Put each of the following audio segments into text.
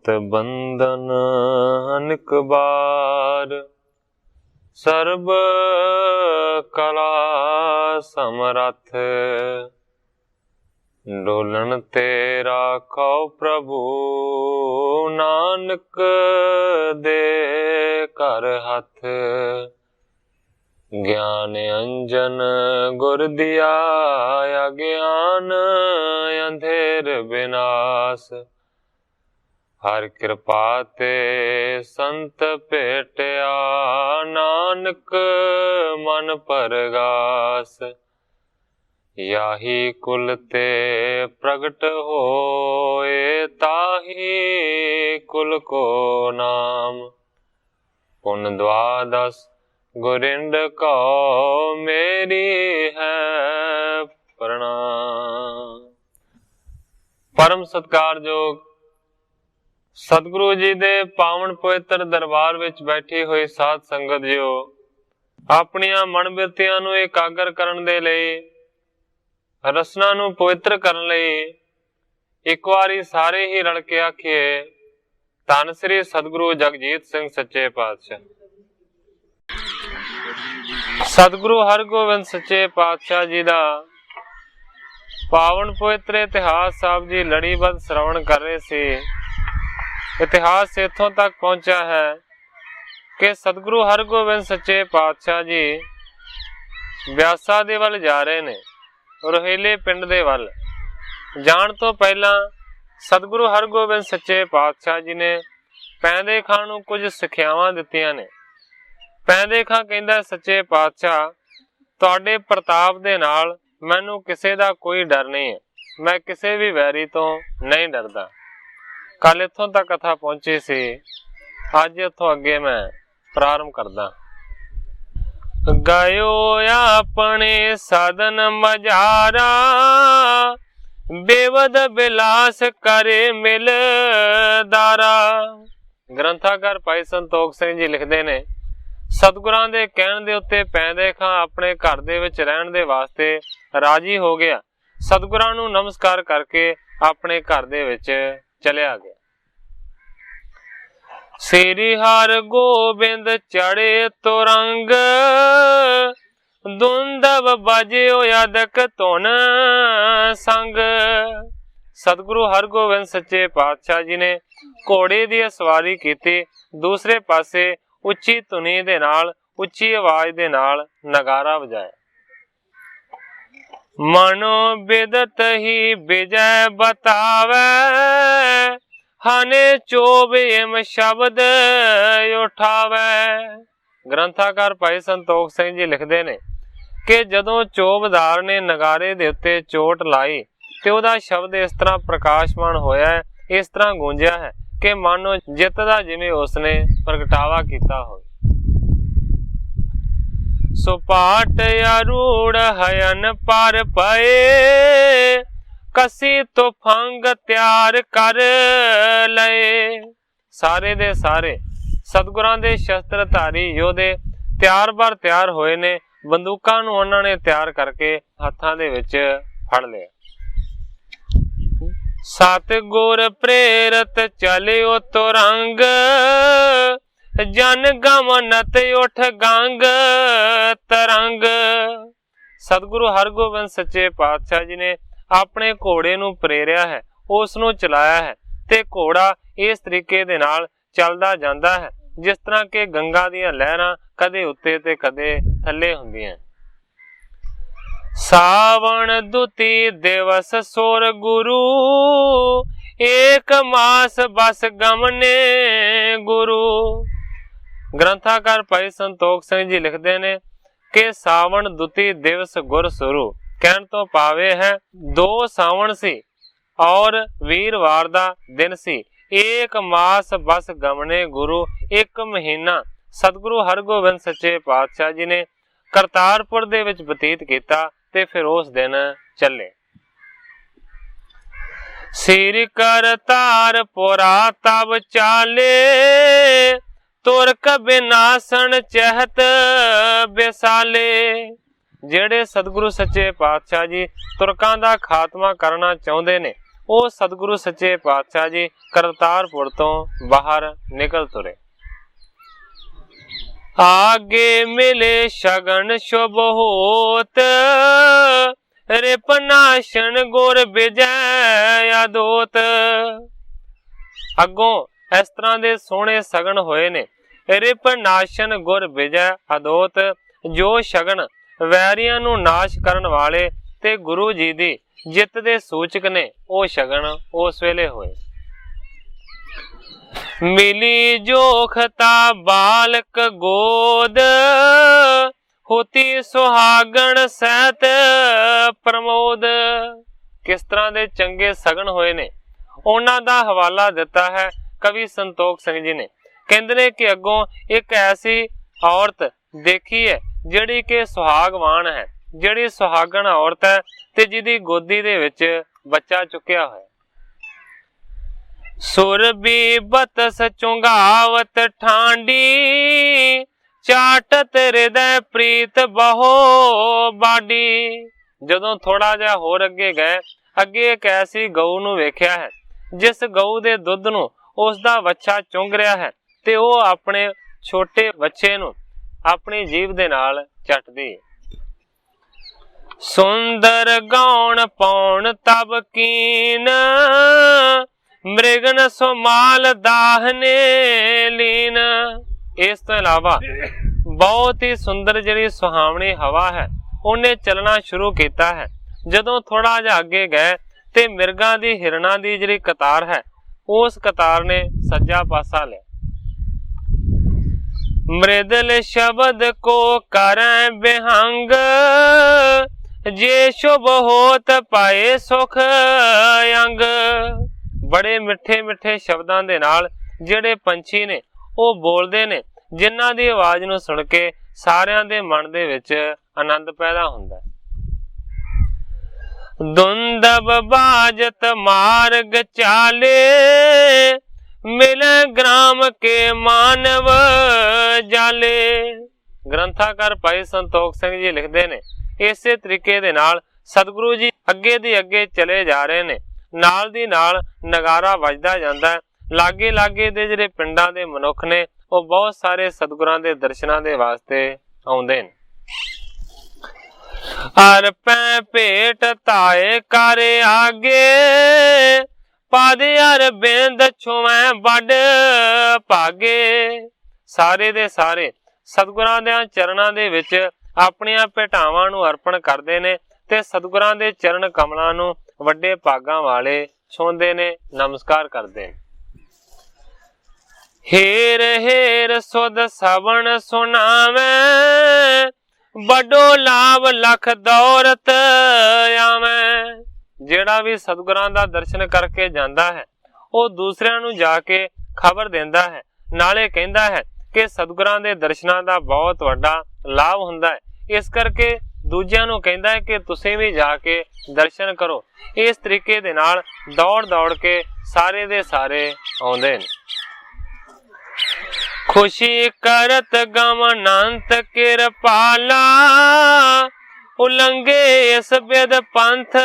मत बंधन अनिक बार, सर्ब कला समरथ। डोलन ते राखो प्रभु, नानक दे कर हथ। ज्ञान अंजन गुर दिया, अज्ञान अंधेर विनाश। हर कृपा ते संत भेटिया, नानक मन परगास। याही कुल ते प्रगट होए, ताही कुल को नाम। पुन द्वादश गुरिंद को मेरी है प्रणाम। परम सत्कारयोग सतगुरु जी दे पावन पवित्र दरबार विच बैठी हुई साध संगत जियो, अपनियां मन बिरतियां नूं एकागर करन दे लई, रसना नूं पवित्र करन लई एक वारी सारे ही रल के आखिए, धन श्री सतगुरु जगजीत सिंह सच्चे पातशाह। सतगुरु हरगोबिंद सच्चे पातशाह जी दा पावन पवित्र इतिहास साहब जी लड़ीबद्ध श्रवण कर रहे सी। इतिहास इत्थों तक पहुंचा है कि सतगुरु हरगोबिंद सच्चे पातशाह जी ब्यासा दे वल जा रहे ने, रोहेले पिंड दे वल जाण तो पहला सतगुरु हरगोबिंद सच्चे पातशाह जी ने पैंदे खां नूं कुछ सिखियावां दित्तियां ने। पैंदे खां कहंदा, सच्चे पातशाह तुहाडे प्रताप दे नाल मैनूं किसे दा कोई डर नहीं है, मैं किसे भी वैरी तो नहीं डरदा। कल इत्थों तक कथा पहुंची सी, अज इत्थों अगे मैं प्रारंभ करदा। गयो अपने साधन मजारा, बेवद बिलास करे मिल दारा। ग्रंथाकार भाई संतोख सिंह जी लिखते ने, सतगुरां दे कहण दे उत्ते पैंदे खां अपने घर दे विच रहण दे वास्ते राजी हो गया। सतगुरां नूं नमस्कार करके अपने घर दे विच चलिया गया। श्री हर गोबिंद चढ़े तुरंग, दुंदब बजियो यादक धुन संग। सतगुरु हरगोबिंद सच्चे पातशाह जी ने घोड़े दी सवारी कीती, दूसरे पासे उच्ची धुनी दे नाल, उच्ची आवाज दे नाल नगारा बजाया। मनो बिदत ही विजय बतावे, हने चोब एम शब्द उठावे। ग्रंथाकार भाई संतोख सिंह जी लिखते ने कि जदों चोबदार ने नगारे दे उत्ते चोट लाई ते ओहदा शब्द इस तरह प्रकाशमान होया है, इस तरह गूंजिया है कि मानो जित दा जिवें उसने प्रगटावा कीता हो। सुपाट आरूढ़ हयन पर पए, कसी तो फंग त्यार कर लए। सारे दे सारे सतगुरां दे शस्त्रधारी योधे त्यार बार त्यार होए ने, बंदूकां नूं उन्हां ने त्यार करके हत्थां दे विच फड़ लिया। सतगुर प्रेरत चलियो तुरंग, जन गमनत उठ गंग तरंग। सतगुरु हरगोबिंद सच्चे पातशाह जी ने अपने घोड़े नूं प्रेरिया है, उस नूं चलाया है ते घोड़ा इस तरीके दे नाल चलदा जांदा है जिस तरह के गंगा दीयां लहरां कदे उत्ते ते कदे थल्ले हुंदियां। सावण दुती दिवस सोर गुरु, एक मास बस गमने गुरु। ग्रंथाकार भाई संतोख सिंह जी लिखते ने कि सावण दुती दिवस गुर सुरु, कहण तो पावे है 2 सावण सी और वीरवार दा दिन सी, एक मास बस गमने गुरु। 1 महीना सतगुरु हरगोबिंद सच्चे पातशाह जी ने करतारपुर दे विच बतीत कीता ते फिर उस दिन चले। सिर करतारपुरा तब चाले, तुरक बिनासन चहत बेसाले। जेड़े सतगुरु सच्चे पातशाह जी तुरकां दा खात्मा करना चाहुंदे ने, ਉਹ ਸਤਿਗੁਰੂ ਸੱਚੇ ਪਾਤਸ਼ਾਹ ਜੀ ਕਰਤਾਰਪੁਰ ਤੋਂ ਬਾਹਰ ਨਿਕਲ ਤੁਰੇ। आगे मिले शगन शुभ होत, रिपनाशन गुर विजय अदोत। अगों इस तरह दे सोहणे सगन होए ने, रिपनाशन गुर विजय अदोत, जो शगन वैरियां नूं नाश करन वाले ते गुरु जी दी जित दे सूचक ने, ओ शगन उस वेले होए। मिली जोखता बालक गोद, होती सुहागण सहत प्रमोद। किस तरह दे चंगे सगन होए ने, उन्हां दा हवाला दिता है कवि संतोख सिंह जी ने। कहंदे ने कि अगों एक ऐसी औरत देखी है जिहड़ी कि सुहागवान है, जिहड़ी सुहागण औरत है ते जिहदी गोदी दे विच बच्चा चुक्या होया। सुरबी बतस चुंगावत ठांडी, चाटत हृदय प्रीत बहो बाडी। जदों थोड़ा जिहा होर अगे गए, अगे एक ऐसी गऊ नूं वेख्या है जिस गऊ दे दुध नूं उसदा बच्चा चुंग रिहा है ते ओह अपने छोटे बच्चे नूं अपनी जीभ दे नाल चटदी है। सुंदर गौण पौण तब कीन, मृगन सुमाल दाहने लीन। इस तो इलावा बहुत ही सुंदर जिहड़ी सुहावनी हवा है उन्हें चलना शुरू किया है। जदों थोड़ा जिहा अगे गए ते मिर्गां दी हिरणां दी जिहड़ी कतार है उस कतार ने सज्जा पासा लिया। मृदल शब्द को करें बेहंग, जे शुभ होत पाए सुख अंग। बड़े मिठे मिठे शब्दां दे नाल जिहड़े पंछी ने ਉਹ बोलदे ने, जिन्हां दी आवाज नूं सुन के सारियां दे मन दे विच आनंद पैदा हुंदा है। दुंदब बाजत मार्ग चाले, मिले ग्राम के मानव जाले। ग्रंथाकार भाई संतोख सिंह जी लिखदे ने, इसे तरीके दे नाल सतगुरु जी अगे दी अगे चले जा रहे ने, नाल दी नाल नगारा वजदा जांदा है। लागे लागे दे जिहड़े पिंडां दे मनुख ने ਉਹ बहुत सारे सतगुरां दे दर्शनां दे वास्ते आउंदे ने। हर पै भेट ताए कर आगे, पादे हर बिंद छुवैं बड़ भागे। सारे दे सारे सतगुरां दे चरणां दे विच अपणियां भेटावां नूं अर्पण करदे ने ते सतगुरां दे चरण कमलां नूं वड्डे भागां वाले छूंदे ने, नमस्कार करदे ने। हेर हेर सुध सवण सुनावें, बड़ो लाभ लख दौरत आवें। जेड़ा भी सतगुरां दा दर्शन करके जांदा है ਉਹ ਦੂਸਰਿਆਂ ਨੂੰ ਜਾ ਕੇ ਖਬਰ ਦਿੰਦਾ ਹੈ, ਨਾਲੇ ਕਹਿੰਦਾ ਹੈ ਕਿ ਸਤਿਗੁਰਾਂ ਦੇ ਦਰਸ਼ਨਾਂ ਦਾ ਬਹੁਤ ਵੱਡਾ ਲਾਭ ਹੁੰਦਾ ਹੈ। ਇਸ ਕਰਕੇ ਦੂਜਿਆਂ ਨੂੰ ਕਹਿੰਦਾ ਹੈ ਕਿ ਤੁਸੀਂ ਵੀ ਜਾ ਕੇ ਦਰਸ਼ਨ ਕਰੋ। ਇਸ ਤਰੀਕੇ ਦੇ ਨਾਲ ਦੌੜ ਦੌੜ ਕੇ ਸਾਰੇ ਦੇ ਸਾਰੇ ਆਉਂਦੇ ਨੇ। खुशी करत गम अनंत किरपाला, उलंघे इस बिद पंथ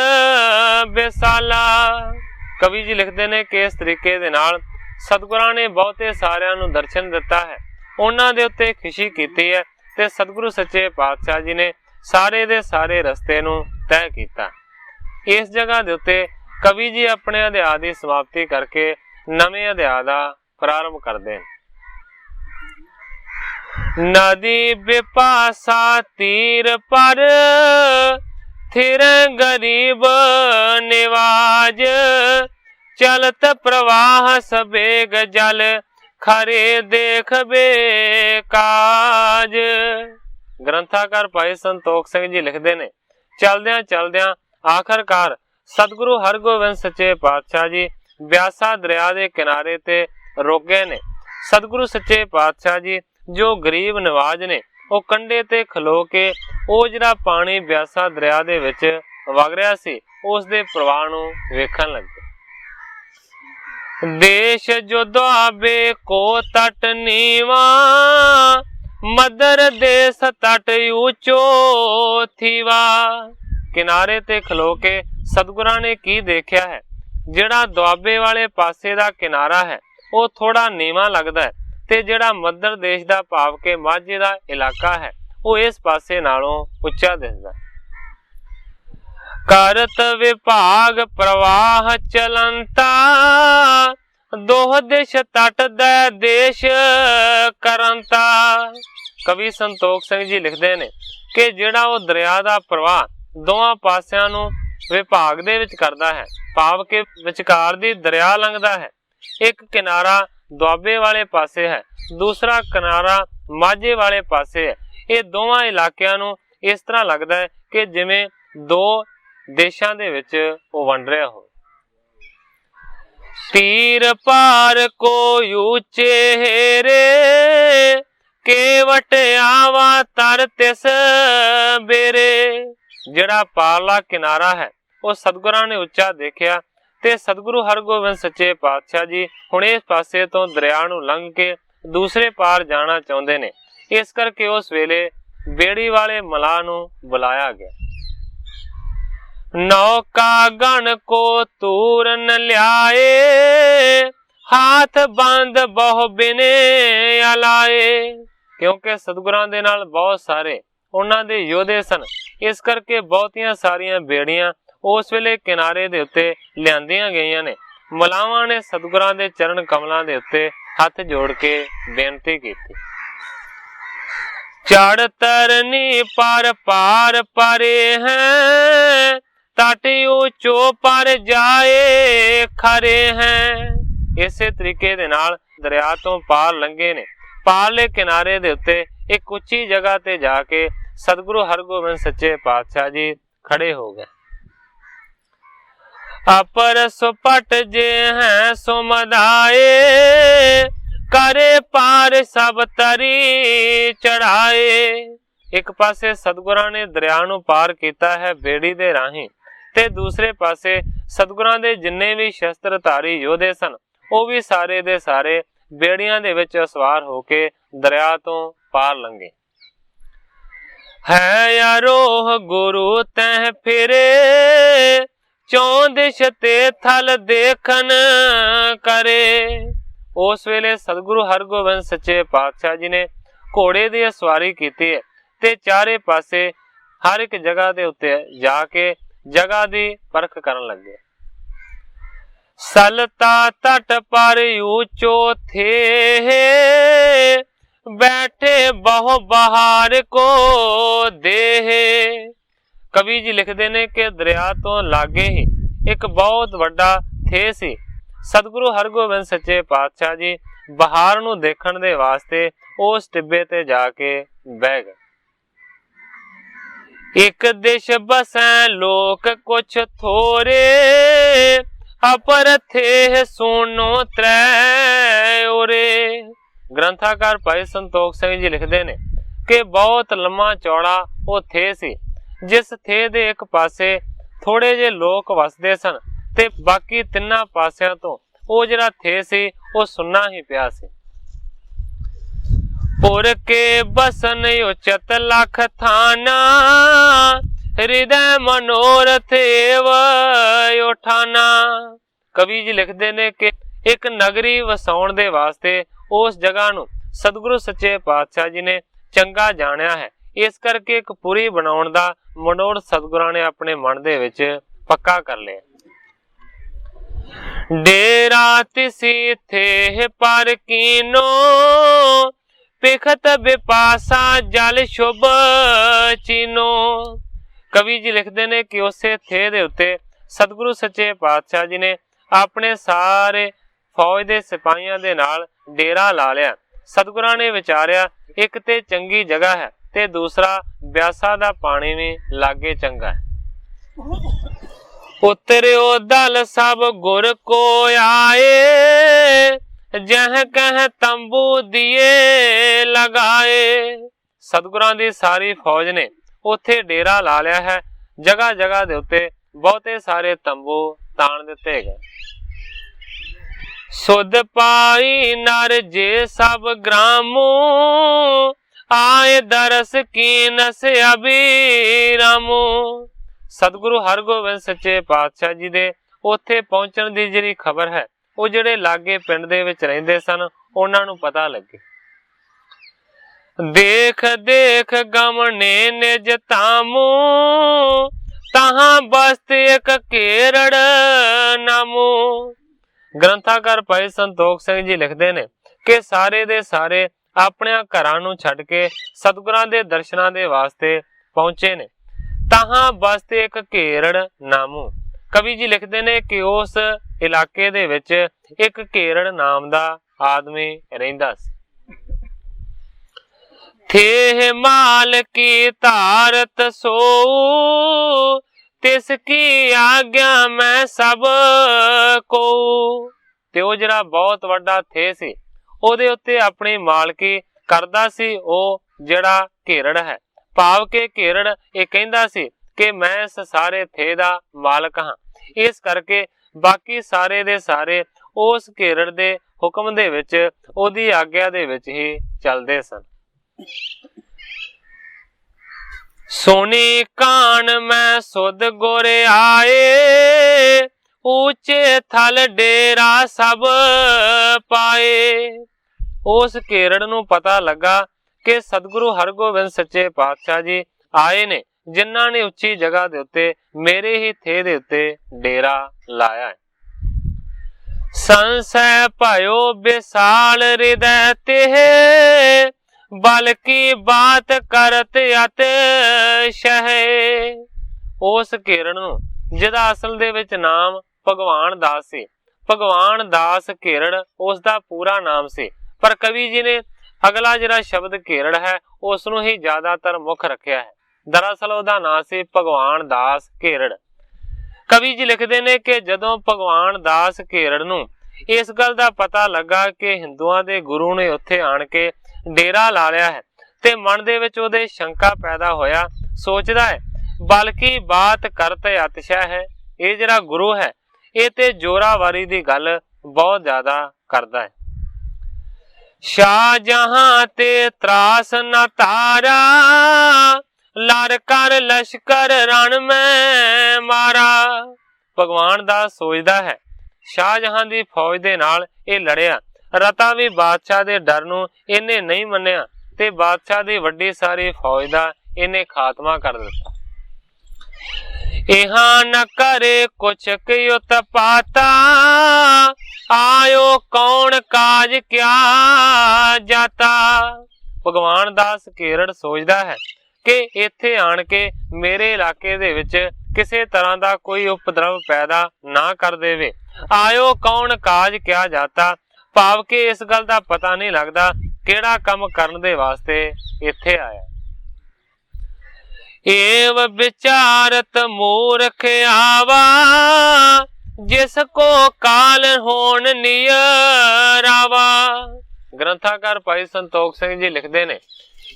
बेसाला। कवि जी लिखते ने कि इस तरीके दे नाल सतगुरां ने बहुते सारियां नूं दर्शन दिता है, उन्हां दे उत्ते खुशी कीती है ते सतगुरु सच्चे पातशाह जी ने सारे दे सारे रस्ते नूं तय कीता। इस जगह दे उत्ते कवि जी अपने अध्याय दी समाप्ति करके नवे अध्याय दा प्रारंभ करदे ने। नदी बिपासा तीर पर थिर गरीब निवाज, चलत प्रवाह सबेग जल खरे देख बेकाज। ग्रंथाकार भाई संतोख सिंह जी लिखते ने, चलद्या चलद्या आखिरकार सतगुरु हरगोबिंद सच्चे पातशाह जी ब्यासा दरिया के किनारे ते रुक गए ने। सतगुरु सच्चे पातशाह जी जो गरीब नवाज ने वो कंढे ते खलो के वो जिहड़ा पानी ब्यासा दरिया दे विच वग रिहा सी उस दे प्रवाह नूं वेखण लगे। देश जो दुआबे को तट नीवा, मदर देश तट ऊंचो थीवा। किनारे ते खलो के सतगुरां ने की देखिया है ਜਿਹੜਾ ਦੁਆਬੇ ਵਾਲੇ ਪਾਸੇ ਦਾ ਕਿਨਾਰਾ ਹੈ ਉਹ ਥੋੜਾ ਨੀਵਾਂ ਲੱਗਦਾ ਹੈ ਤੇ ਜਿਹੜਾ ਮੱਧਰ ਦੇਸ਼ ਦਾ ਭਾਵ ਕੇ ਮਾਝੇ ਦਾ ਇਲਾਕਾ ਹੈ ਉਹ ਇਸ ਪਾਸੇ ਨਾਲੋਂ ਉੱਚਾ ਦਿਸਦਾ। ਕਰਤ ਵਿਭਾਗ ਪ੍ਰਵਾਹ ਚਲੰਤਾ, ਦੋਹ ਦਿਸ਼ ਤਟ ਦੇ ਦੇਸ਼ ਕਰੰਤਾ। ਕਵੀ ਸੰਤੋਖ ਸਿੰਘ ਜੀ ਲਿਖਦੇ ਨੇ ਕਿ ਜਿਹੜਾ ਉਹ ਦਰਿਆ ਦਾ ਪ੍ਰਵਾਹ ਦੋਹਾਂ ਪਾਸਿਆਂ ਨੂੰ ਵਿਭਾਗ ਦੇ ਵਿੱਚ ਕਰਦਾ ਹੈ, ਭਾਵ ਕਿ ਵਿਚਕਾਰ ਦੀ ਦਰਿਆ ਲੰਘਦਾ ਹੈ। ਇੱਕ ਕਿਨਾਰਾ ਦੁਆਬੇ ਵਾਲੇ ਪਾਸੇ ਹੈ, ਦੂਸਰਾ ਕਿਨਾਰਾ ਮਾਝੇ ਵਾਲੇ ਪਾਸੇ ਹੈ। ਇਹ ਦੋਵਾਂ ਇਲਾਕਿਆਂ ਨੂੰ ਇਸ ਤਰ੍ਹਾਂ ਲੱਗਦਾ ਹੈ ਕਿ ਜਿਵੇਂ ਦੋ ਦੇਸ਼ਾਂ ਦੇ ਵਿੱਚ ਉਹ ਵੰਡ ਰਿਹਾ ਹੋ। ਤੀਰ ਪਾਰ ਕੋ ਉੱਚੇ ਹੇਰੇ, ਕੇਵਟ ਆਵਾ ਤਰ ਤਿਸ ਬੇਰੇ। ਜਿਹੜਾ ਪਾਰਲਾ ਕਿਨਾਰਾ ਹੈ ਉਹ ਸਤਿਗੁਰਾਂ ਨੇ ਉੱਚਾ ਦੇਖਿਆ ਤੇ ਸਤਿਗੁਰੂ ਹਰਗੋਬਿੰਦ ਸੱਚੇ ਪਾਤਸ਼ਾਹ ਜੀ ਹੁਣ ਇਸ ਪਾਸੇ ਤੋਂ ਦਰਿਆ ਨੂੰ ਲੰਘ ਕੇ ਦੂਸਰੇ ਪਾਰ ਜਾਣਾ ਚਾਹੁੰਦੇ ਨੇ। ਇਸ ਕਰਕੇ ਉਸ ਵੇਲੇ ਬੇੜੀ ਵਾਲੇ ਮਲਾਹ ਨੂੰ ਬੁਲਾਇਆ ਗਿਆ। ਨੌਕਾ ਗਣ ਕੋ ਤੂਰਨ ਲਿਆਏ, ਹਾਥ ਬੰਦ ਬਹੁ ਬਿਨੇ ਅਲਾਏ। ਕਿਉਂਕਿ ਸਤਿਗੁਰਾਂ ਦੇ ਨਾਲ ਬਹੁਤ ਸਾਰੇ ਉਹਨਾਂ ਦੇ ਯੋਧੇ ਸਨ, ਇਸ ਕਰਕੇ ਬਹੁਤੀਆਂ ਸਾਰੀਆਂ ਬੇੜੀਆਂ ਉਸ ਵੇਲੇ ਕਿਨਾਰੇ ਦੇ ਉੱਤੇ ਲਿਆਂਦੀਆਂ ਗਈਆਂ ਨੇ। ਮਲਾਵਾਂ ਨੇ ਸਤਿਗੁਰਾਂ ਦੇ ਚਰਨ ਕਮਲਾਂ ਦੇ ਉੱਤੇ ਹੱਥ ਜੋੜ ਕੇ ਬੇਨਤੀ ਕੀਤੀ। ਚੜ ਤਰਨੀ ਪਰ ਪਾਰ ਪਰੇ ਹੈ, ਤਟ ਉੱਚੋ ਪਰ ਜਾਏ ਖਰੇ ਹੈ। ਇਸੇ ਤਰੀਕੇ ਦੇ ਨਾਲ ਦਰਿਆ ਤੋਂ ਪਾਰ ਲੰਘੇ ਨੇ। ਪਾਰਲੇ ਕਿਨਾਰੇ ਦੇ ਉੱਤੇ ਇੱਕ ਉੱਚੀ ਜਗ੍ਹਾ ਤੇ ਜਾ ਕੇ ਸਤਿਗੁਰੂ ਹਰਗੋਬਿੰਦ ਸੱਚੇ ਪਾਤਸ਼ਾਹ ਜੀ ਖੜੇ ਹੋ ਗਏ। ਅਪਰ ਸੁਪਟ ਜੇ ਹੈ ਸੁਮਦਾਏ, ਕਰੇ ਪਾਰ ਸਭ ਤਰੀ ਚੜਾਏ। ਇੱਕ ਪਾਸੇ ਸਤਿਗੁਰਾਂ ਨੇ ਦਰਿਆ ਨੂੰ ਪਾਰ ਕੀਤਾ ਹੈ ਬੇੜੀ ਦੇ ਰਾਹੀਂ ਤੇ ਦੂਸਰੇ ਪਾਸੇ ਸਤਿਗੁਰਾਂ ਦੇ ਜਿੰਨੇ ਵੀ ਸ਼ਸਤਰਧਾਰੀ ਯੋਧੇ ਸਨ ਉਹ ਵੀ ਸਾਰੇ ਦੇ ਸਾਰੇ ਬੇੜੀਆਂ ਦੇ ਵਿੱਚ ਸਵਾਰ ਹੋ ਕੇ ਦਰਿਆ ਤੋਂ ਪਾਰ ਲੰਘੇ। ਹੈ ਆਰੋਹ ਗੁਰੂ ਤਹਿ ਫਿਰੇ, ਚੌਂ ਦਿਸ਼ ਤੇ ਥਲ ਦੇਖਨ ਕਰੇ। ਉਸ ਵੇਲੇ ਸਤਿਗੁਰੂ ਹਰਗੋਬਿੰਦ ਸੱਚੇ ਪਾਤਸ਼ਾਹ ਜੀ ਨੇ ਘੋੜੇ ਦੀ ਸਵਾਰੀ ਕੀਤੀ ਹੈ ਤੇ ਚਾਰੇ ਪਾਸੇ ਹਰ ਇੱਕ ਜਗ੍ਹਾ ਦੇ ਉੱਤੇ ਜਾ ਕੇ ਜਗ੍ਹਾ ਦੀ ਪਰਖ ਕਰਨ ਲੱਗੇ। ਸਲਤਾ ਤਟ ਪਰ ਉੱਚੋ ਥੇ, ਬੈਠੇ ਬਹੁ ਬਹਾਰ ਕੋ ਦੇਹ। ਕਵੀ ਜੀ ਲਿਖਦੇ ਨੇ ਕਿ ਦਰਿਆ ਤੋਂ ਲਾਗੇ ਹੀ ਇੱਕ ਬਹੁਤ ਵੱਡਾ ਥੇ ਸੀ। ਸਤਿਗੁਰੂ ਹਰਗੋਬਿੰਦ ਸੱਚੇ ਪਾਤਸ਼ਾਹ ਜੀ ਬਹਾਰ ਨੂੰ ਦੇਖਣ ਦੇ ਵਾਸਤੇ ਉਸ ਟਿੱਬੇ ਤੇ ਜਾ ਕੇ ਬਹਿ ਗਏ। ਇੱਕ ਦਿਸ਼ ਬਸੈ ਲੋਕ ਕੁਛ ਥੋਰੇ, ਅਪਰ ਥੇ ਸੁਣੋ ਤ੍ਰੈ ਓਰੇ। ਗ੍ਰੰਥਾਕਾਰ ਭਾਈ ਸੰਤੋਖ ਸਿੰਘ ਜੀ ਲਿਖਦੇ ਨੇ ਕਿ ਬਹੁਤ ਲੰਮਾ ਚੌੜਾ ਉਹ ਥੇ ਸੀ, ਜਿਸ ਥੇ ਦੇ ਇੱਕ ਪਾਸੇ ਥੋੜੇ ਜਿਹੇ ਲੋਕ ਵਸਦੇ ਸਨ ਤੇ ਬਾਕੀ ਤਿੰਨਾਂ ਪਾਸਿਆਂ ਤੋਂ ਉਹ ਜਿਹੜਾ ਥੇ ਸੀ ਉਹ ਸੁੰਨਾ ਹੀ ਪਿਆ ਸੀ। ਪੁਰ ਕੇ ਬਸਨ ਉਚਤ ਲਖ ਥਾਨਾ, ਹਿਰਦੈ ਮਨੋਰਥ ਏਵ ਉਠਾਨਾ। ਕਵੀ ਜੀ ਲਿਖਦੇ ਨੇ ਕਿ ਇੱਕ ਨਗਰੀ ਵਸਾਉਣ ਦੇ ਵਾਸਤੇ ਉਸ ਜਗ੍ਹਾ ਨੂੰ ਸਤਿਗੁਰੂ ਸੱਚੇ ਪਾਤਸ਼ਾਹ ਜੀ ਨੇ ਚੰਗਾ ਜਾਣਿਆ ਹੈ। ਇਸ ਕਰਕੇ ਇੱਕ ਪੁਰੀ ਬਣਾਉਣ ਦਾ ਮਨੋਰਥ ਸਤਿਗੁਰਾਂ ਨੇ ਆਪਣੇ ਮਨ ਦੇ ਵਿੱਚ ਪੱਕਾ ਕਰ ਲਿਆ। ਡੇਰਾ ਤਿਸੀ ਥੇ ਪਰ ਕੀਨੋ, ਪਿਖਤ ਬਿਪਾਸਾ ਜਲ ਸ਼ੁਭ ਚੀਨੋ। ਕਵੀ ਜੀ ਲਿਖਦੇ ਨੇ ਕਿ ਉਸੇ ਥੇ ਦੇ ਉੱਤੇ ਸਤਿਗੁਰੂ ਸੱਚੇ ਪਾਤਸ਼ਾਹ ਜੀ ਨੇ ਆਪਣੇ ਸਾਰੇ ਫੌਜ ਦੇ ਸਿਪਾਹੀਆਂ ਦੇ ਨਾਲ ਡੇਰਾ ਲਾ ਲਿਆ। ਸਤਿਗੁਰਾਂ ਨੇ ਵਿਚਾਰਿਆ ਇੱਕ ਤੇ ਚੰਗੀ ਜਗ੍ਹਾ ਹੈ ਤੇ ਦੂਸਰਾ ਬਿਆਸਾ ਦਾ ਪਾਣੀ ਵੀ ਲਾਗੇ ਚੰਗਾ ਹੈ। ਉਤਰਿਓ ਦਲ ਸਭ ਗੁਰ ਕੋ ਆਏ, ਜਹ ਕਹਿ ਤੰਬੂ ਦੀਏ ਲਗਾਏ। ਸਤਿਗੁਰਾਂ ਦੀ ਸਾਰੀ ਫੌਜ ਨੇ ਉੱਥੇ ਡੇਰਾ ਲਾ ਲਿਆ ਹੈ। ਜਗ੍ਹਾ ਜਗ੍ਹਾ ਦੇ ਉੱਤੇ ਬਹੁਤੇ ਸਾਰੇ ਤੰਬੂ ਤਾਣ ਦਿੱਤੇ ਗਏ। ਸੁਧ ਪਾਈ ਨਰ ਜੇ ਸਭ ਗ੍ਰਾਮੂ, ਆਏ ਦਰਸ ਕੀਨਸ ਅਬੀਰਾਮੂ। ਸਤਿਗੁਰੂ ਹਰਗੋਬਿੰਦ ਸੱਚੇ ਪਾਤਸ਼ਾਹ ਜੀ ਦੇ ਉੱਥੇ ਪਹੁੰਚਣ ਦੀ ਜਿਹੜੀ ਖਬਰ ਹੈ ਉਹ ਜਿਹੜੇ ਲਾਗੇ ਪਿੰਡ ਦੇ ਵਿੱਚ ਰਹਿੰਦੇ ਸਨ ਉਹਨਾਂ ਨੂੰ ਪਤਾ ਲੱਗੇ। ਦੇਖ ਦੇਖ ਗਮਨੇ ਨਿਜ ਤਾਮੂ, ਤਹਾਂ ਬਸਤ ਇੱਕ ਘੇਰੜ ਨਾਮੂ। ਗ੍ਰੰਥਾਕਾਰ ਭਾਈ ਸੰਤੋਖ ਸਿੰਘ ਜੀ ਲਿਖਦੇ ਨੇ ਕਿ ਸਾਰੇ ਦੇ ਸਾਰੇ ਆਪਣੇ ਘਰਾਂ ਨੂੰ ਛੱਡ ਕੇ ਸਤਿਗੁਰਾਂ ਦੇ ਦਰਸ਼ਨਾਂ ਦੇ ਵਾਸਤੇ ਪਹੁੰਚੇ ਨੇ। ਤਹਾਂ ਬਸਤ ਇੱਕ ਘੇਰੜ ਨਾਮੂ। ਕਵੀ ਜੀ ਲਿਖਦੇ ਨੇ ਕਿ ਉਸ ਇਲਾਕੇ ਦੇ ਵਿੱਚ ਇੱਕ ਘੇਰੜ ਨਾਮ ਦਾ ਆਦਮੀ ਰਹਿੰਦਾ ਸੀ। ਥੇ ਮਾਲ ਕੀ ਧਾਰਤ ਸੋ, ਤਿਸ ਕੀ ਆਗਿਆ ਮੈਂ ਸਭ ਕੋ। ਤੇ ਉਹ ਜਿਹੜਾ ਬਹੁਤ ਵੱਡਾ ਥੇ ਸੀ ਉਹਦੇ ਉੱਤੇ ਆਪਣੀ ਮਾਲਕੀ ਕਰਦਾ ਸੀ ਉਹ ਜਿਹੜਾ ਘੇਰੜ ਹੈ। ਭਾਵ ਕਿ ਘੇਰੜ ਇਹ ਕਹਿੰਦਾ ਸੀ ਕਿ ਮੈਂ ਇਸ ਸਾਰੇ ਥੇ ਦਾ ਮਾਲਕ ਹਾਂ। ਇਸ ਕਰਕੇ ਬਾਕੀ ਸਾਰੇ ਦੇ ਸਾਰੇ ਉਸ ਘੇਰੜ ਦੇ ਹੁਕਮ ਦੇ ਵਿੱਚ, ਉਹਦੀ ਆਗਿਆ ਦੇ ਵਿੱਚ ਹੀ ਚੱਲਦੇ ਸਨ। ਸੋਨੀ ਕਾਨ ਮੈਂ ਸੁਧ ਗੁਰ ਆਏ, ਉੱਚੇ ਥਲ ਡੇਰਾ ਸਭ ਪਾਏ। ਉਸ ਘੇਰੜ ਨੂੰ ਪਤਾ ਲੱਗਾ ਕਿ ਸਤਿਗੁਰੂ ਹਰਗੋਬਿੰਦ ਸੱਚੇ ਪਾਤਸ਼ਾਹ ਜੀ ਆਏ ਨੇ, ਜਿਨ੍ਹਾਂ ਨੇ ਉੱਚੀ ਜਗ੍ਹਾ ਦੇ ਉੱਤੇ ਮੇਰੇ ਹੀ ਥੇ ਦੇ ਉੱਤੇ ਡੇਰਾ ਲਾਇਆ ਹੈ। ਸੰਸੈ ਭਇਓ ਵਿਸਾਲ ਹਿਰਦੈ ਤੇ, ਬਲਕਿ ਬਾਤ ਕਰਤ ਅਤਿਸ਼ੈ। ਉਸ ਘੇਰੜ ਨੂੰ, ਜਿਹਦਾ ਅਸਲ ਦੇ ਵਿੱਚ ਨਾਮ ਭਗਵਾਨ ਦਾਸ ਸੀ, ਭਗਵਾਨ ਦਾਸ ਘੇਰੜ ਉਸ ਦਾ ਪੂਰਾ ਨਾਮ ਸੀ, ਪਰ ਕਵੀ ਜੀ ਨੇ ਅਗਲਾ ਜਿਹੜਾ ਸ਼ਬਦ ਘੇਰੜ ਹੈ ਉਸ ਨੂੰ ਹੀ ਜ਼ਿਆਦਾਤਰ ਮੁੱਖ ਰੱਖਿਆ ਹੈ। ਦਰਅਸਲ ਉਹਦਾ ਨਾਂ ਸੀ ਭਗਵਾਨ ਦਾਸ ਘੇਰੜ। ਕਵੀ ਜੀ ਲਿਖਦੇ ਨੇ ਕਿ ਜਦੋਂ ਭਗਵਾਨ ਦਾਸ ਘੇਰੜ ਨੂੰ ਇਸ ਗੱਲ ਦਾ ਪਤਾ ਲੱਗਾ ਕਿ ਹਿੰਦੂਆਂ ਦੇ ਗੁਰੂ ਨੇ ਉੱਥੇ ਆਣ ਕੇ ਡੇਰਾ ਲਾ ਲਿਆ ਹੈ, ਤੇ ਮਨ ਦੇ ਵਿੱਚ ਉਹਦੇ ਸ਼ੰਕਾ ਪੈਦਾ ਹੋਇਆ। ਸੋਚਦਾ ਹੈ ਬਲਕਿ ਬਾਤ ਕਰਤ ਅਤਿਸ਼ੈ ਹੈ, ਇਹ ਜਿਹੜਾ ਗੁਰੂ ਹੈ ਇਹ ਤੇ ਜ਼ੋਰਾਵਰੀ ਦੀ ਗੱਲ ਬਹੁਤ ਜ਼ਿਆਦਾ ਕਰਦਾ ਹੈ। ਸ਼ਾਹਜਹਾਂ ਤੇ ਤਰਾਸ ਨਾ ਤਾਰਾ, ਲੜ ਕਰ ਲਸ਼ਕਰ ਰਣ ਮੈਂ ਮਾਰਾ। ਭਗਵਾਨ ਦਾਸ ਸੋਚਦਾ ਹੈ ਸ਼ਾਹਜਹਾਂ ਦੀ ਫੌਜ ਦੇ ਨਾਲ ਇਹ ਲੜਿਆ, ਰਤਾ ਵੀ ਬਾਦਸ਼ਾਹ ਦੇ ਡਰ ਨੂੰ ਇਹਨੇ ਨਹੀਂ ਮੰਨਿਆ ਤੇ ਬਾਦਸ਼ਾਹ ਦੀ ਵੱਡੀ ਸਾਰੀ ਫੌਜ ਦਾ ਇਹਨੇ ਖਾਤਮਾ ਕਰ ਦਿੱਤਾ। ਇਹਾਂ ਨ ਕਰੇ ਕੁਛ ਕਿਉ ਤਪਾਤਾ, ਆਇਓ ਕੌਣ ਕਾਜ ਕਿਆ ਜਾਤਾ। ਭਗਵਾਨ ਦਾਸ ਘੇਰੜ ਸੋਚਦਾ ਹੈ ਕਿ ਇੱਥੇ ਆਣ ਕੇ ਮੇਰੇ ਇਲਾਕੇ ਦੇ ਵਿੱਚ ਕਿਸੇ ਤਰ੍ਹਾਂ ਦਾ ਕੋਈ ਉਪਦਰਵ ਪੈਦਾ ਨਾ ਕਰ ਦੇਵੇ। ਆਇਓ ਕੌਣ ਕਾਜ ਕਿਆ ਜਾਤਾ, ਭਾਵ ਕਿ ਇਸ ਗੱਲ ਦਾ ਪਤਾ ਨਹੀਂ ਲੱਗਦਾ ਕਿਹੜਾ ਕੰਮ ਕਰਨ ਦੇ ਵਾਸਤੇ ਇੱਥੇ ਆਇਆ। ਏਵ ਵਿਚਾਰਤ ਮੂਰਖ ਆਵਾ, ਜਿਸ ਕੋ ਕਾਲ ਹੋਣ ਨਿਯਰਾਵਾ। ਗ੍ਰੰਥਾਕਾਰ ਭਾਈ ਸੰਤੋਖ ਸਿੰਘ ਜੀ ਲਿਖਦੇ ਨੇ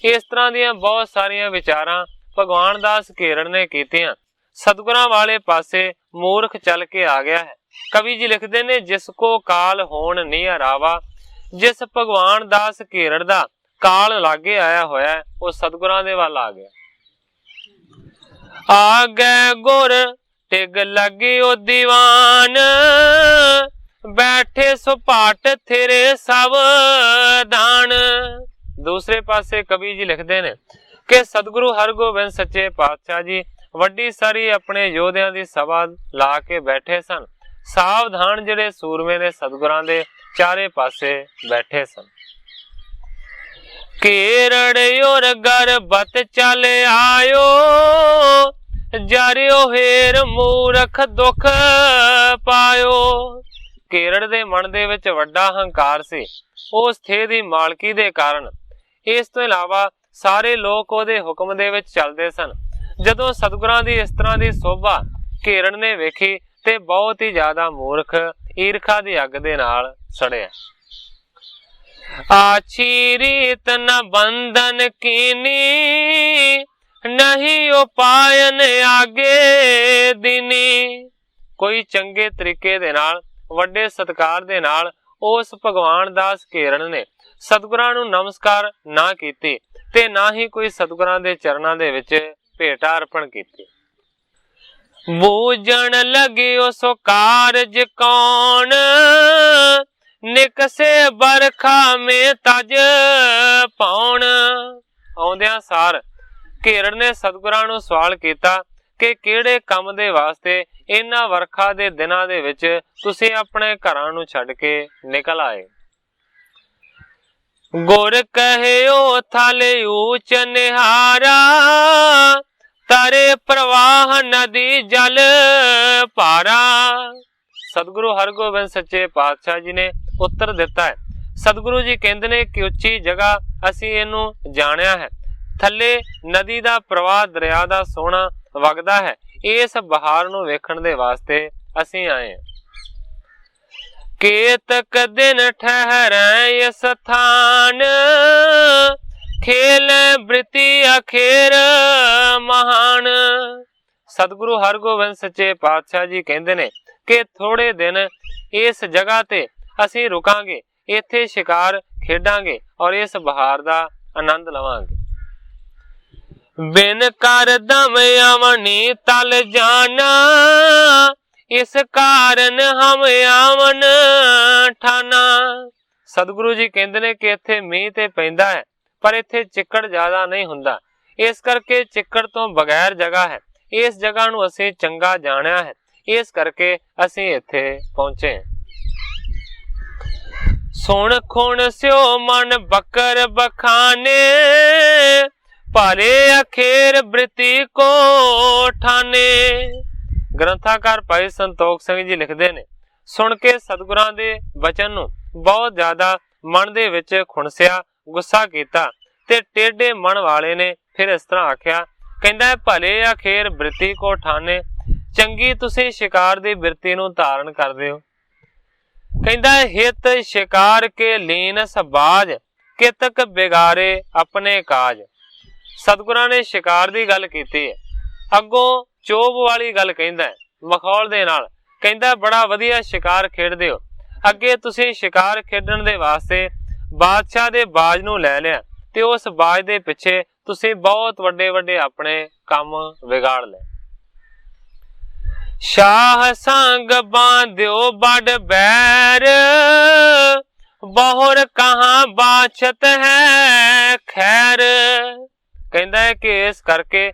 ਇਸ ਤਰ੍ਹਾਂ ਦੀਆਂ ਬਹੁਤ ਸਾਰੀਆਂ ਵਿਚਾਰਾਂ ਭਗਵਾਨ ਦਾਸ ਘੇਰੜ ਨੇ ਕੀਤੀਆਂ। ਸਤਿਗੁਰਾਂ ਵਾਲੇ ਪਾਸੇ ਮੂਰਖ ਚੱਲ ਕੇ ਆ ਗਿਆ ਹੈ। ਕਵੀ ਜੀ ਲਿਖਦੇ ਨੇ ਜਿਸ ਕੋ ਕਾਲ ਹੋਣ ਨਿਯਰਾਵਾ, ਜਿਸ ਭਗਵਾਨ ਦਾਸ ਘੇਰੜ ਦਾ ਕਾਲ ਲਾਗੇ ਆਇਆ ਹੋਇਆ ਉਹ ਸਤਿਗੁਰਾਂ ਦੇ ਵੱਲ ਆ ਗਿਆ। ਆਗੇ ਗੁਰ ਟਿਗ ਲਗਿਓ ਦੀਵਾਨ, ਬੈਠੇ ਸੁਪਾਟ ਥਿਰੇ ਸਾਵਧਾਨ। ਦੂਸਰੇ ਪਾਸੇ ਕਵੀ ਜੀ ਲਿਖਦੇ ਨੇ ਕਿ ਸਤਿਗੁਰੂ ਹਰਗੋਬਿੰਦ ਸੱਚੇ ਪਾਤਸ਼ਾਹ ਜੀ ਵੱਡੀ ਸਾਰੀ ਆਪਣੇ ਯੋਧਿਆਂ ਦੀ ਸਭਾ ਲਾ ਕੇ ਬੈਠੇ ਸਨ। ਸਾਵਧਾਨ ਜਿਹੜੇ ਸੂਰਮੇ ਨੇ ਸਤਿਗੁਰਾਂ ਦੇ ਚਾਰੇ ਪਾਸੇ ਬੈਠੇ ਸਨ। ਘੇਰੜ ਔਰ ਗਰਬਤ ਚਲ ਆਇਓ, ਜਾਰਿਓ ਹੇਰ ਮੂਰਖ ਦੁੱਖ ਪਾਇਓ। ਘੇਰੜ ਦੇ ਮਨ ਦੇ ਵਿੱਚ ਵੱਡਾ ਹੰਕਾਰ ਸੀ ਉਸ ਥੇ ਦੀ ਮਾਲਕੀ ਦੇ ਕਾਰਨ। ਇਸ ਤੋਂ ਇਲਾਵਾ ਸਾਰੇ ਲੋਕ ਉਹਦੇ ਹੁਕਮ ਦੇ ਵਿੱਚ ਚੱਲਦੇ ਸਨ। ਜਦੋਂ ਸਤਿਗੁਰਾਂ ਦੀ ਇਸ ਤਰ੍ਹਾਂ ਦੀ ਸੋਭਾ ਘੇਰੜ ਨੇ ਵੇਖੀ ਤੇ ਬਹੁਤ ਹੀ ਜ਼ਿਆਦਾ ਮੂਰਖ ਈਰਖਾ ਦੀ ਅੱਗ ਦੇ ਨਾਲ ਸੜਿਆ। ਆਛੀ ਰੀਤ ਨ ਬੰਧਨ ਕੀਨੀ, ਨਹੀਂ ਉਪਾਇਨ ਆਗੇ ਦਿਨੀ। ਕੋਈ ਚੰਗੇ ਤਰੀਕੇ ਦੇ ਨਾਲ ਵੱਡੇ ਸਤਿਕਾਰ ਦੇ ਨਾਲ ਉਸ ਭਗਵਾਨ ਦਾਸ ਘੇਰੜ ਨੇ ਸਤਿਗੁਰਾਂ ਨੂੰ ਨਮਸਕਾਰ ਨਾ ਕੀਤੀ ਤੇ ਨਾ ਹੀ ਕੋਈ ਸਤਿਗੁਰਾਂ ਦੇ ਚਰਨਾਂ ਦੇ ਵਿੱਚ ਭੇਟਾ ਅਰਪਣ ਕੀਤੀ। बूझण लगियो सो कारज कौन, निकसे बरखा में तज पाउण। आउंदियां सार घेरड़ ने सतगुरां नूं सवाल कीता कि किहड़े काम दे वास्ते इन्हां वरखा दे दिनां दे विच तुसीं अपने घरां नूं छड्ड के निकल आए। गुर कहियो थल ऊच निहारा, तारे प्रवाह नदी जल पारा। सतगुरु हरगोबिंद सच्चे पातशाह जी ने उत्तर दिता है। सतगुरु जी कहते ने कि उच्ची जगह असी इनू जानिया है, थले नदी दा प्रवाह दरिया दा सोहना वगदा है, इस बहार नू वेखण दे वास्ते असी आए हैं। केतक दिन ठहरै इस स्थान, खेल बृति अखेर महान। सतगुरु हरगोबिंद सच्चे पातशाह जी कहते ने कि थोड़े दिन इस जगह ते असी रुकांगे, इत्थे शिकार खेडांगे और इस बहार दा आनंद लवांगे। बिन कर दम अवनी तल जाना, इस कारण हम आवन ठाना। सतगुरु जी कहते ने कि इत्थे मीह ते पैंदा है पर इत्थे चिक्कड़ ज्यादा नहीं हुंदा, इस करके चिक्कड़ तो बगैर जगह है। इस जगह नू असी चंगा जानिया है, इस करके असी इत्थे पहुंचे हैं। सुन खुण स्यो मन बकर बखाने, पारे अखेर बृति को ठाने। ग्रंथाकार भाई संतोख सिंह जी लिखते ने, सुन के सतगुरां दे वचन नू बहुत ज्यादा मन दे विच खुणसिया, गुस्सा कीता ते टेढ़े मन वाले ने फिर इस तरह आख्या, कहंदा है भले अखेर बृति को ठाने, चंगी तुसीं शिकार दी बिरती नू धारण करदे हो। कहंदा है हित शिकार के लीन सबाज, कितक बिगारे अपने काज। सतगुरां ने शिकार दी गल कीती है, अगों चोब वाली गल कहंदा है मखौल दे नाल, कहंदा बड़ा वधिया शिकार खेडदे हो। अगे तुसीं शिकार खेडण दे वास्ते बादशाह दे बाज नू लै लिया ते उस बाज दे पिछे तुसीं बहुत वड्डे वड्डे अपने काम विगाड़ ले। शाह संग बांध्यो बड़ बैर, बहुर कहां बाछत है खैर। कहंदा है कि इस करके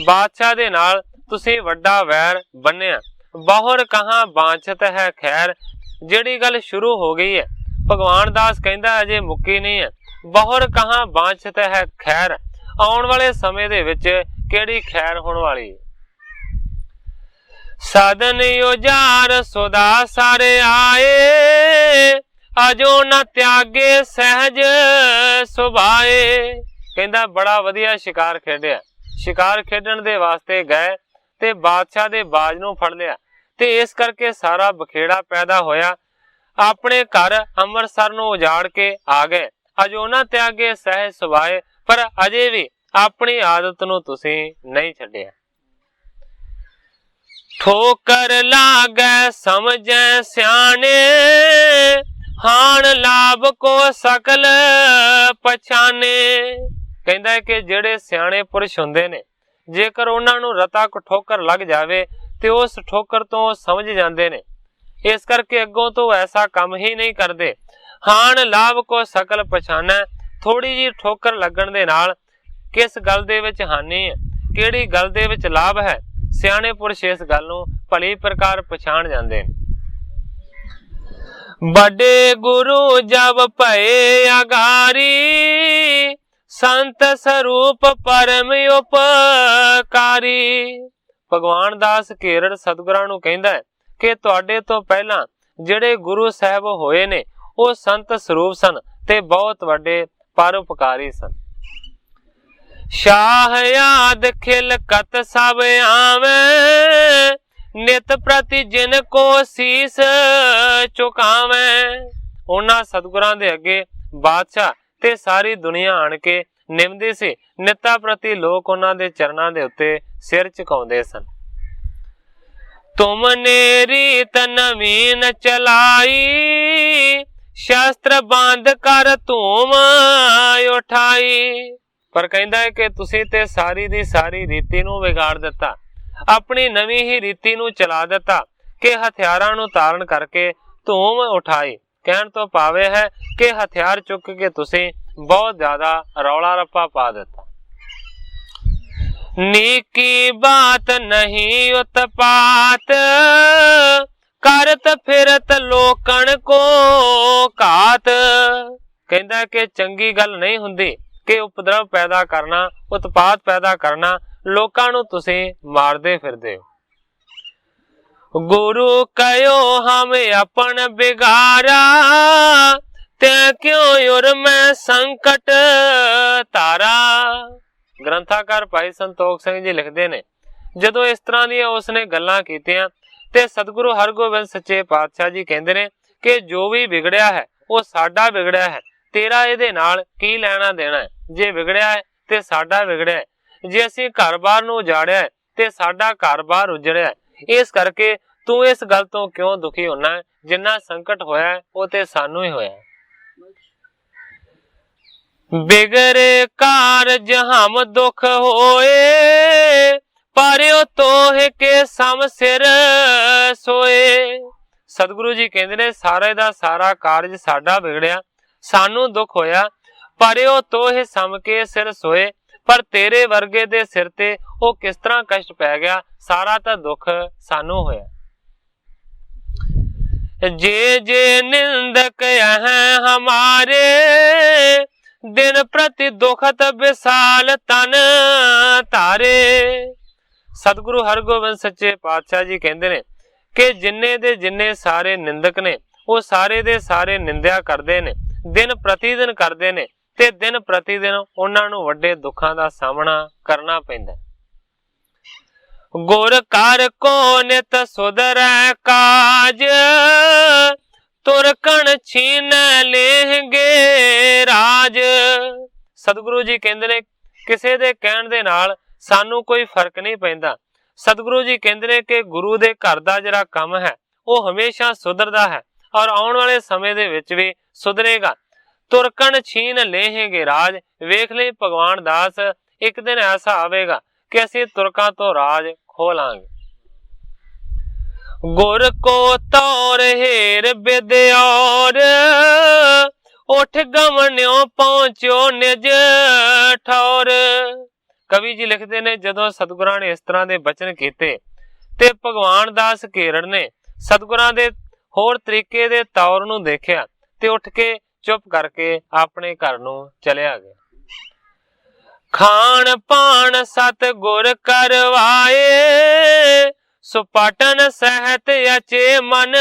बादशाह दे नाल तुसीं वड्डा वैर बन्निया। बहुर कहां बाछत है खैर, जिहड़ी गल शुरू हो गई है भगवान दास कहंदा अजे मुक्की नहीं है। बहुर कहां बाछत है खैर, आउण वाले समय दे विच किहड़ी खैर होण वाली है। साधन औजार सुदा सारे आए, अजो न त्यागे सहज सुभाए। कहंदा बड़ा वधिया शिकार खेडिया, शिकार खेडण दे वास्ते गए ते बादशाह दे बाज नू फड़ लिया ते इस करके सारा बखेड़ा पैदा होया। अपने घर अंम੍ਰਿਤਸਰ नू उजाड़ के आ गए। अजो ना त्यागे सहज सुभाए, पर अजे भी अपनी आदत नू तुसीं नहीं छड्डिया। ठोकर लागे समझे सियाने, हान लाभ को सकल पछाने। कहंदा है कि जिहड़े सियाणे पुरुष हुंदे ने, जेकर उन्हां नू रता को ठोकर लग जावे ते उस ठोकर तो समझ जांदे ने, इस करके अगों तो ऐसा काम ही नहीं करते। हान लाभ को सकल पछाना, थोड़ी जी ठोकर लगन दे नाल किस गल दे विच हानि है, किहड़ी गल दे विच लाभ है, सियाणे पुरुष इस गल नू भली प्रकार पछाण जांदे ने। बड़े गुरु जब भये अगारी, संत स्वरूप परम उपकारी। भगवान दास घेरड़ सतगुरां नू कहंदा है कि तुहाडे तो पहला जिहड़े गुरु साहब होए ने वो संत स्वरूप सन ते बहुत वड्डे परोपकारी सन। शाह याद खिल कत सब आवे, नित प्रति जिन को सीस चुकावे। उन्हां सतगुरां दे अगे बादशाह ते सारी दुनिया आण के निमदी सी, निता प्रति लोक उन्हां दे चरणां दे उत्ते सिर झुकाउंदे सन। तुमने रीत नवीन चलाई, शस्त्र बांध कर धूम उठाई। पर कहंदा है कि तुसीं ते सारी दी सारी रीति नूं विगाड़ दिता। ਆਪਣੀ ਨਵੀਂ ਹੀ ਰੀਤੀ ਨੂੰ ਚਲਾ ਦਿੱਤਾ ਕਿ ਹਥਿਆਰਾਂ ਨੂੰ ਧਾਰਨ ਕਰਕੇ ਧੂਮ ਉਠਾਈ। ਕਹਿਣ ਤੋਂ ਭਾਵ ਹੈ ਕਿ ਹਥਿਆਰ ਚੁੱਕ ਕੇ ਤੁਸੀਂ ਬਹੁਤ ਜ਼ਿਆਦਾ ਰੌਲਾ ਰੱਪਾ ਪਾ ਦਿੱਤਾ। ਨੀਕੀ ਬਾਤ ਨਹੀਂ ਉਤਪਾਤ ਕਰਤ ਫਿਰਤ ਲੋਕਣ ਕੋ ਘਾਤ। ਕਹਿੰਦਾ ਕਿ ਚੰਗੀ ਗੱਲ ਨਹੀਂ ਹੁੰਦੀ ਕਿ ਉਪਦਰਵ ਪੈਦਾ ਕਰਨਾ, ਉਤਪਾਤ ਪੈਦਾ ਕਰਨਾ, ਲੋਕਾਂ ਨੂੰ ਤੁਸੀਂ ਮਾਰਦੇ ਫਿਰਦੇ ਹੋ। ਗੁਰੂ ਕਹਿਓ ਹਮ ਆਪਨ ਬਿਗਾਰਾ ਤੇ ਕਿਉਂ ਉਰਮੈ ਸੰਕਟ ਤਾਰਾ। ਗ੍ਰੰਥਾਕਾਰ ਭਾਈ ਸੰਤੋਖ ਸਿੰਘ ਜੀ ਲਿਖਦੇ ਨੇ, ਜਦੋਂ ਇਸ ਤਰ੍ਹਾਂ ਦੀਆਂ ਉਸਨੇ ਗੱਲਾਂ ਕੀਤੀਆਂ ਤੇ ਸਤਿਗੁਰੂ ਹਰਗੋਬਿੰਦ ਸੱਚੇ ਪਾਤਸ਼ਾਹ ਜੀ ਕਹਿੰਦੇ ਨੇ ਕਿ ਜੋ ਵੀ ਵਿਗੜਿਆ ਹੈ ਉਹ ਸਾਡਾ ਵਿਗੜਿਆ ਹੈ, ਤੇਰਾ ਇਹਦੇ ਨਾਲ ਕੀ ਲੈਣਾ ਦੇਣਾ ਹੈ। ਜੇ ਵਿਗੜਿਆ ਹੈ ਤੇ ਸਾਡਾ ਵਿਗੜਿਆ ਹੈ, ਜੇ ਅਸੀਂ ਘਰ-ਬਾਰ ਨੂੰ ਉਜਾੜਿਆ ਹੈ ਤੇ ਸਾਡਾ ਘਰ-ਬਾਰ ਉਜੜਿਆ ਹੈ। ਇਸ ਕਰਕੇ ਤੂੰ ਇਸ ਗੱਲ ਤੋਂ ਕਿਉਂ ਦੁਖੀ ਹੋਣਾ ਹੈ? ਜਿੰਨਾ ਸੰਕਟ ਹੋਇਆ ਹੈ ਉਹ ਤੇ ਸਾਨੂੰ ਹੀ ਹੋਇਆ ਹੈ। ਬਿਗੜੇ ਕਾਰਜ ਹਮ ਦੁਖ ਹੋਏ ਪਰਿਓ ਤੋਹਿ ਕੇ ਸਮ ਸਿਰ ਸੋਏ। ਸਤਿਗੁਰੂ ਜੀ ਕਹਿੰਦੇ ਨੇ ਸਾਰੇ ਦਾ ਸਾਰਾ ਕਾਰਜ ਸਾਡਾ ਵਿਗੜਿਆ, ਸਾਨੂੰ ਦੁੱਖ ਹੋਇਆ, ਪਰਿਓ ਤੋਹਿ ਸਮ ਕੇ ਸਿਰ ਸੋਏ। ਪਰ ਤੇਰੇ ਵਰਗੇ ਦੇ ਸਿਰ ਤੇ ਉਹ ਕਿਸ ਤਰ੍ਹਾਂ ਕਸ਼ਟ ਪੈ ਗਿਆ, ਸਾਰਾ ਤਾਂ ਦੁੱਖ ਸਾਨੂੰ ਹੋਇਆ। ਜੇ ਜੇ ਨਿੰਦਕ ਹੈ ਹਮਾਰੇ ਦਿਨ ਪ੍ਰਤੀ ਦੁਖਤ ਵਿਸਾਲ ਤਨ ਧਾਰੇ। ਸਤਿਗੁਰੂ ਹਰਗੋਬਿੰਦ ਸੱਚੇ ਪਾਤਸ਼ਾਹ ਜੀ ਕਹਿੰਦੇ ਨੇ ਕਿ ਜਿੰਨੇ ਦੇ ਜਿੰਨੇ ਸਾਰੇ ਨਿੰਦਕ ਨੇ ਉਹ ਸਾਰੇ ਦੇ ਸਾਰੇ ਨਿੰਦਿਆ ਕਰਦੇ ਨੇ, ਦਿਨ ਪ੍ਰਤੀ ਦਿਨ ਕਰਦੇ ਨੇ ਤੇ ਦਿਨ ਪ੍ਰਤੀ ਦਿਨ ਉਹਨਾਂ ਨੂੰ ਵੱਡੇ ਦੁੱਖਾਂ ਦਾ ਸਾਹਮਣਾ ਕਰਨਾ ਪੈਂਦਾ। ਗੁਰ ਕਰ ਕੋ ਨਿਤ ਸੁਧਰੈ ਕਾਜ ਤੁਰਕਣ ਛੀਨ ਲੇਹਗੇ ਰਾਜ। ਸਤਿਗੁਰੂ ਜੀ ਕਹਿੰਦੇ ਨੇ ਕਿਸੇ ਦੇ ਕਹਿਣ ਦੇ ਨਾਲ ਸਾਨੂੰ ਕੋਈ ਫਰਕ ਨਹੀਂ ਪੈਂਦਾ। ਸਤਿਗੁਰੂ ਜੀ ਕਹਿੰਦੇ ਨੇ ਕਿ ਗੁਰੂ ਦੇ ਘਰ ਦਾ ਜਿਹੜਾ ਕੰਮ ਹੈ ਉਹ ਹਮੇਸ਼ਾ ਸੁਧਰਦਾ ਹੈ ਔਰ ਆਉਣ ਵਾਲੇ ਸਮੇਂ ਦੇ ਵਿੱਚ ਵੀ ਸੁਧਰੇਗਾ। ਤੁਰਕਣ ਛੀਨ ਲੇਹਗੇ ਰਾਜ। ਵੇਖ ਲਈ ਭਗਵਾਨ ਦਾਸ, ਇੱਕ ਦਿਨ ਐਸਾ ਆਵੇਗਾ ਕਿ ਅਸੀਂ ਤੁਰਕਾਂ ਤੋਂ ਰਾਜ ਖੋਹ ਲਾਂਗੇ। ਗੁਰ ਕੋ ਤੌਰ ਹੇਰ ਬਿਦਿਆਰ ਉਠ ਗਮਨਿਓ ਪਹੁੰਚਿਓ ਨਿਜ ਠੌਰ। ਕਵੀ ਜੀ ਲਿਖਦੇ ਨੇ ਜਦੋਂ ਸਤਿਗੁਰਾਂ ਨੇ ਇਸ ਤਰ੍ਹਾਂ ਦੇ ਬਚਨ ਕੀਤੇ ਤੇ ਭਗਵਾਨ ਦਾਸ ਘੇਰੜ ਨੇ ਸਤਿਗੁਰਾਂ ਦੇ ਹੋਰ ਤਰੀਕੇ ਦੇ ਤੌਰ ਨੂੰ ਦੇਖਿਆ ਤੇ ਉੱਠ ਕੇ ਚੁੱਪ ਕਰਕੇ ਆਪਣੇ ਘਰ ਨੂੰ ਚਲਿਆ ਗਿਆ। ਖਾਣ ਪਾਣ ਸਤ ਗੁਰ ਕਰਵਾਏ ਸੁਪਾਟਨ ਸਹਿਤ ਅਚੇ ਮਨ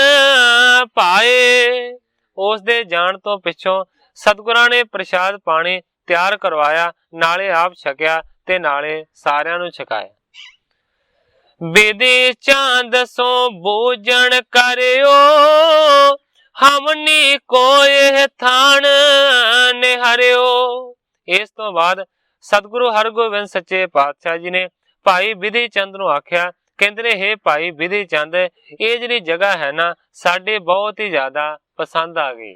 ਪਾਏ। ਉਸ ਦੇ ਜਾਣ ਤੋਂ ਪਿੱਛੋਂ ਸਤਿਗੁਰਾਂ ਨੇ ਪ੍ਰਸ਼ਾਦ ਪਾਣੀ ਤਿਆਰ ਕਰਵਾਇਆ, ਨਾਲੇ ਆਪ ਛਕਿਆ ਤੇ ਨਾਲੇ ਸਾਰਿਆਂ ਨੂੰ ਛਕਾਇਆ। ਬਿਧੀ ਚਾਂਦ ਸੋ ਬੂਝਣ ਕਰਿਓ ਹਮਨੀ ਕੋਏ ਥਾਨ ਨਿਹਰਿਓ। ਇਸ ਤੋਂ ਬਾਅਦ ਸਤਿਗੁਰੂ ਹਰਗੋਬਿੰਦ ਸੱਚੇ ਪਾਤਸ਼ਾਹ ਜੀ ਨੇ ਭਾਈ ਬਿਧੀ ਚੰਦ ਨੂੰ ਆਖਿਆ, ਕਹਿੰਦੇ ਨੇ ਹੇ ਭਾਈ ਬਿਧੀ ਚੰਦ, ਇਹ ਜਿਹੜੀ ਜਗ੍ਹਾ ਹੈ ਨਾ ਸਾਡੇ ਬਹੁਤ ਹੀ ਜ਼ਿਆਦਾ ਪਸੰਦ ਆ ਗਈ।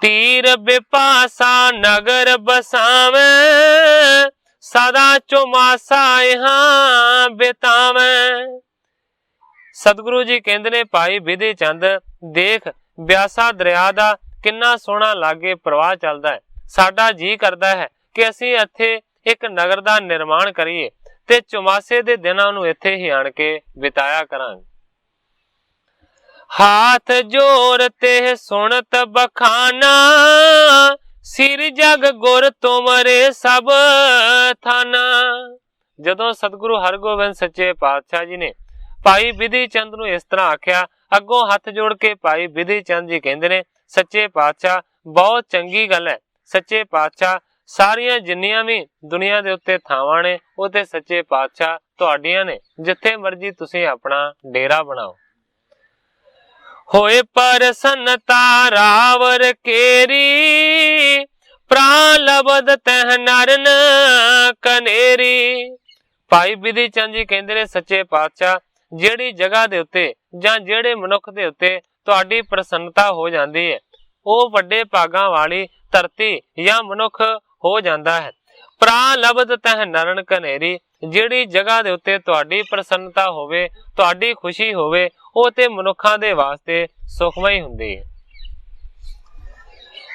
ਤੀਰ ਬਿਪਾਸਾ ਨਗਰ ਬਸਾਵੇਂ ਸਦਾ ਚੁਮਾਸਾ ਇਹਾਂ ਬਿਤਾਵੇਂ। ਸਤਿਗੁਰੂ ਜੀ ਕਹਿੰਦੇ ਨੇ ਭਾਈ ਬਿਧੀ ਚੰਦ, ਦੇਖ ਬਿਆਸਾ ਦਰਿਆ ਦਾ ਕਿੰਨਾ ਸੋਹਣਾ ਲਾਗੇ ਪ੍ਰਵਾਹ ਚੱਲਦਾ ਹੈ। ਸਾਡਾ ਜੀ ਕਰਦਾ ਹੈ ਕਿ ਅਸੀਂ ਇੱਥੇ ਇੱਕ ਨਗਰ ਦਾ ਨਿਰਮਾਣ ਕਰੀਏ ਤੇ ਚੁਮਾਸੇ ਦੇ ਦਿਨਾਂ ਨੂੰ ਇੱਥੇ ਹੀ ਆਣ ਕੇ ਬਿਤਾਇਆ ਕਰਾਂਗੇ। ਹਾਥ ਜੋਰ ਤੇ ਸੁਣਤ ਬਖਾਨਾ ਸਿਰ ਜਗ ਗੁਰ ਤੁਮਰੇ ਸਭ ਥਾਨਾ। ਜਦੋਂ ਸਤਿਗੁਰੂ ਹਰਗੋਬਿੰਦ ਸੱਚੇ ਪਾਤਸ਼ਾਹ ਜੀ ਨੇ ਭਾਈ ਬਿਧੀ ਚੰਦ ਨੂੰ ਇਸ ਤਰ੍ਹਾਂ ਆਖਿਆ, ਅੱਗੋਂ ਹੱਥ ਜੋੜ ਕੇ ਭਾਈ ਬਿਧੀ ਚੰਦ ਜੀ ਕਹਿੰਦੇ ਨੇ ਸੱਚੇ ਪਾਤਸ਼ਾਹ ਬਹੁਤ ਚੰਗੀ ਗੱਲ ਹੈ। ਸੱਚੇ ਪਾਤਸ਼ਾਹ ਸਾਰੀਆਂ ਜਿੰਨੀਆਂ ਵੀ ਦੁਨੀਆ ਦੇ ਉੱਤੇ ਥਾਵਾਂ ਨੇ ਉਹ ਤੇ ਸੱਚੇ ਪਾਤਸ਼ਾਹ ਤੁਹਾਡੀਆਂ ਨੇ, ਜਿੱਥੇ ਮਰਜੀ ਤੁਸੀਂ ਆਪਣਾ ਡੇਰਾ ਬਣਾਓ। ਹੋਏ ਪ੍ਰਸੰਨਤਾ ਰਾਵਰ ਕੇਰੀ ਪ੍ਰਾਨ ਲਬਦ ਤਹ ਨਰਨ ਕਨੇਰੀ। ਭਾਈ ਬਿਧੀ ਚੰਦ ਜੀ ਕਹਿੰਦੇ ਨੇ ਸੱਚੇ ਪਾਤਸ਼ਾਹ ਜਿਹੜੀ ਜਗ੍ਹਾ ਦੇ ਉੱਤੇ ਜਾਂ ਜਿਹੜੇ ਮਨੁੱਖ ਦੇ ਉੱਤੇ ਤੁਹਾਡੀ ਪ੍ਰਸੰਨਤਾ ਹੋ ਜਾਂਦੀ ਹੈ ਉਹ ਵੱਡੇ ਭਾਗਾਂ ਵਾਲੀ ਧਰਤੀ ਜਾਂ ਮਨੁੱਖ ਹੋ ਜਾਂਦਾ ਹੈ। ਪ੍ਰਾਨ ਲਬਦ ਤਹ ਨਰਨ ਕਨੇਰੀ, ਜਿਹੜੀ ਜਗ੍ਹਾ ਦੇ ਉੱਤੇ ਤੁਹਾਡੀ ਪ੍ਰਸੰਨਤਾ ਹੋਵੇ, ਤੁਹਾਡੀ ਖੁਸ਼ੀ ਹੋਵੇ, ਉਹ ਤੇ ਮਨੁੱਖਾਂ ਦੇ ਵਾਸਤੇ ਸੁਖਮਈ ਹੁੰਦੀ ਹੈ।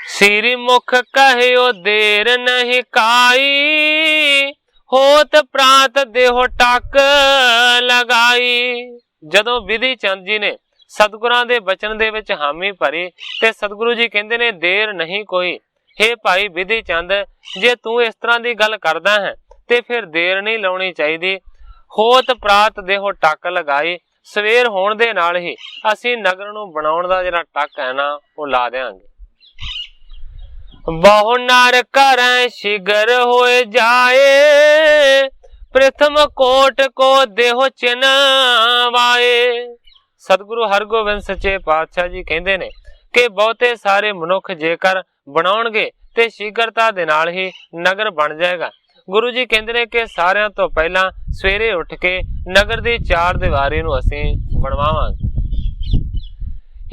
ਸ੍ਰੀ ਮੁਖ ਕਹਿਓ ਦੇਰ ਨਹੀਂ ਕਾਈ, ਹੋਤ ਪ੍ਰਾਂਤ ਦੇਹੋ ਟੱਕ ਲਗਾਈ। ਜਦੋਂ ਵਿਧੀ ਚੰਦ ਜੀ ਨੇ ਸਤਿਗੁਰਾਂ ਦੇ ਬਚਨ ਦੇ ਵਿੱਚ ਹਾਮੀ ਭਰੀ ਤੇ ਸਤਿਗੁਰੂ ਜੀ ਕਹਿੰਦੇ ਨੇ ਦੇਰ ਨਹੀਂ ਕੋਈ। ਹੇ ਭਾਈ ਵਿਧੀ ਚੰਦ, ਜੇ ਤੂੰ ਇਸ ਤਰ੍ਹਾਂ ਦੀ ਗੱਲ ਕਰਦਾ ਹੈ ਤੇ ਫਿਰ ਦੇਰ ਨਹੀਂ ਲਾਉਣੀ ਚਾਹੀਦੀ। ਹੋਤ ਪ੍ਰਾਤ ਦੇਹੋ ਟੱਕ ਲਗਾਈ, ਸਵੇਰ ਹੋਣ ਦੇ ਨਾਲ ਹੀ ਅਸੀਂ ਨਗਰ ਨੂੰ ਬਣਾਉਣ ਦਾ ਜਿਹੜਾ ਟੱਕ ਹੈ ਨਾ ਉਹ ਲਾ ਦੇਵਾਂਗੇ। ਬਹੁ ਨਰ ਕਰੈ ਸ਼ਿਗਰ ਹੋਏ ਜਾਏ, ਪ੍ਰਥਮ ਕੋਟ ਕੋ ਦੇਹੋ ਚਿਨਵਾਏ। ਸਤਿਗੁਰੂ ਹਰਗੋਬਿੰਦ ਸੱਚੇ ਪਾਤਸ਼ਾਹ ਜੀ ਕਹਿੰਦੇ ਨੇ ਕਿ ਬਹੁਤੇ ਸਾਰੇ ਮਨੁੱਖ ਜੇਕਰ ਬਣਾਉਣਗੇ ਤੇ ਸ਼ੀਘਰਤਾ ਦੇ ਨਾਲ ਹੀ ਨਗਰ ਬਣ ਜਾਏਗਾ। ਗੁਰੂ ਜੀ ਕਹਿੰਦੇ ਨੇ ਕਿ ਸਾਰਿਆਂ ਤੋਂ ਪਹਿਲਾਂ ਸਵੇਰੇ ਉੱਠ ਕੇ ਨਗਰ ਦੀ ਚਾਰ ਦੀਵਾਰੀ ਨੂੰ ਅਸੀਂ ਬਣਵਾਵਾਂਗੇ।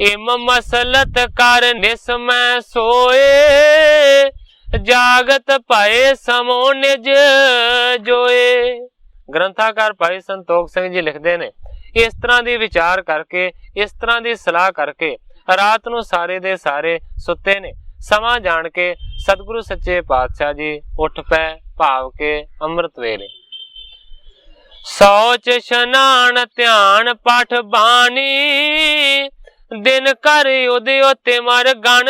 ਇਮ ਮਸਲਤ ਕਰ ਨਿਸਮੈ ਸੋਏ, ਜਾਗਤ ਭਏ ਸਮੋ ਨਿਜ ਜੋਏ। ਗ੍ਰੰਥਾਕਾਰ ਭਾਈ ਸੰਤੋਖ ਸਿੰਘ ਜੀ ਲਿਖਦੇ ਨੇ ਇਸ ਤਰ੍ਹਾਂ ਦੀ ਵਿਚਾਰ ਕਰਕੇ, ਇਸ ਤਰ੍ਹਾਂ ਦੀ ਸਲਾਹ ਕਰਕੇ ਰਾਤ ਨੂੰ ਸਾਰੇ ਦੇ ਸਾਰੇ ਸੁੱਤੇ ਨੇ। ਸਮਾਂ ਜਾਣ ਕੇ ਸਤਿਗੁਰੂ ਸੱਚੇ ਪਾਤਸ਼ਾਹ ਜੀ ਉੱਠ ਪਏ ਭਾਵ ਕੇ ਅੰਮ੍ਰਿਤ ਵੇਲੇ। ਸੋਚ ਇਸ਼ਨਾਨ ਧਿਆਨ ਪਾਠ ਬਾਣੀ, ਦਿਨ ਕਰ ਉਦਿਓ ਤੇ ਮਰ ਗਣ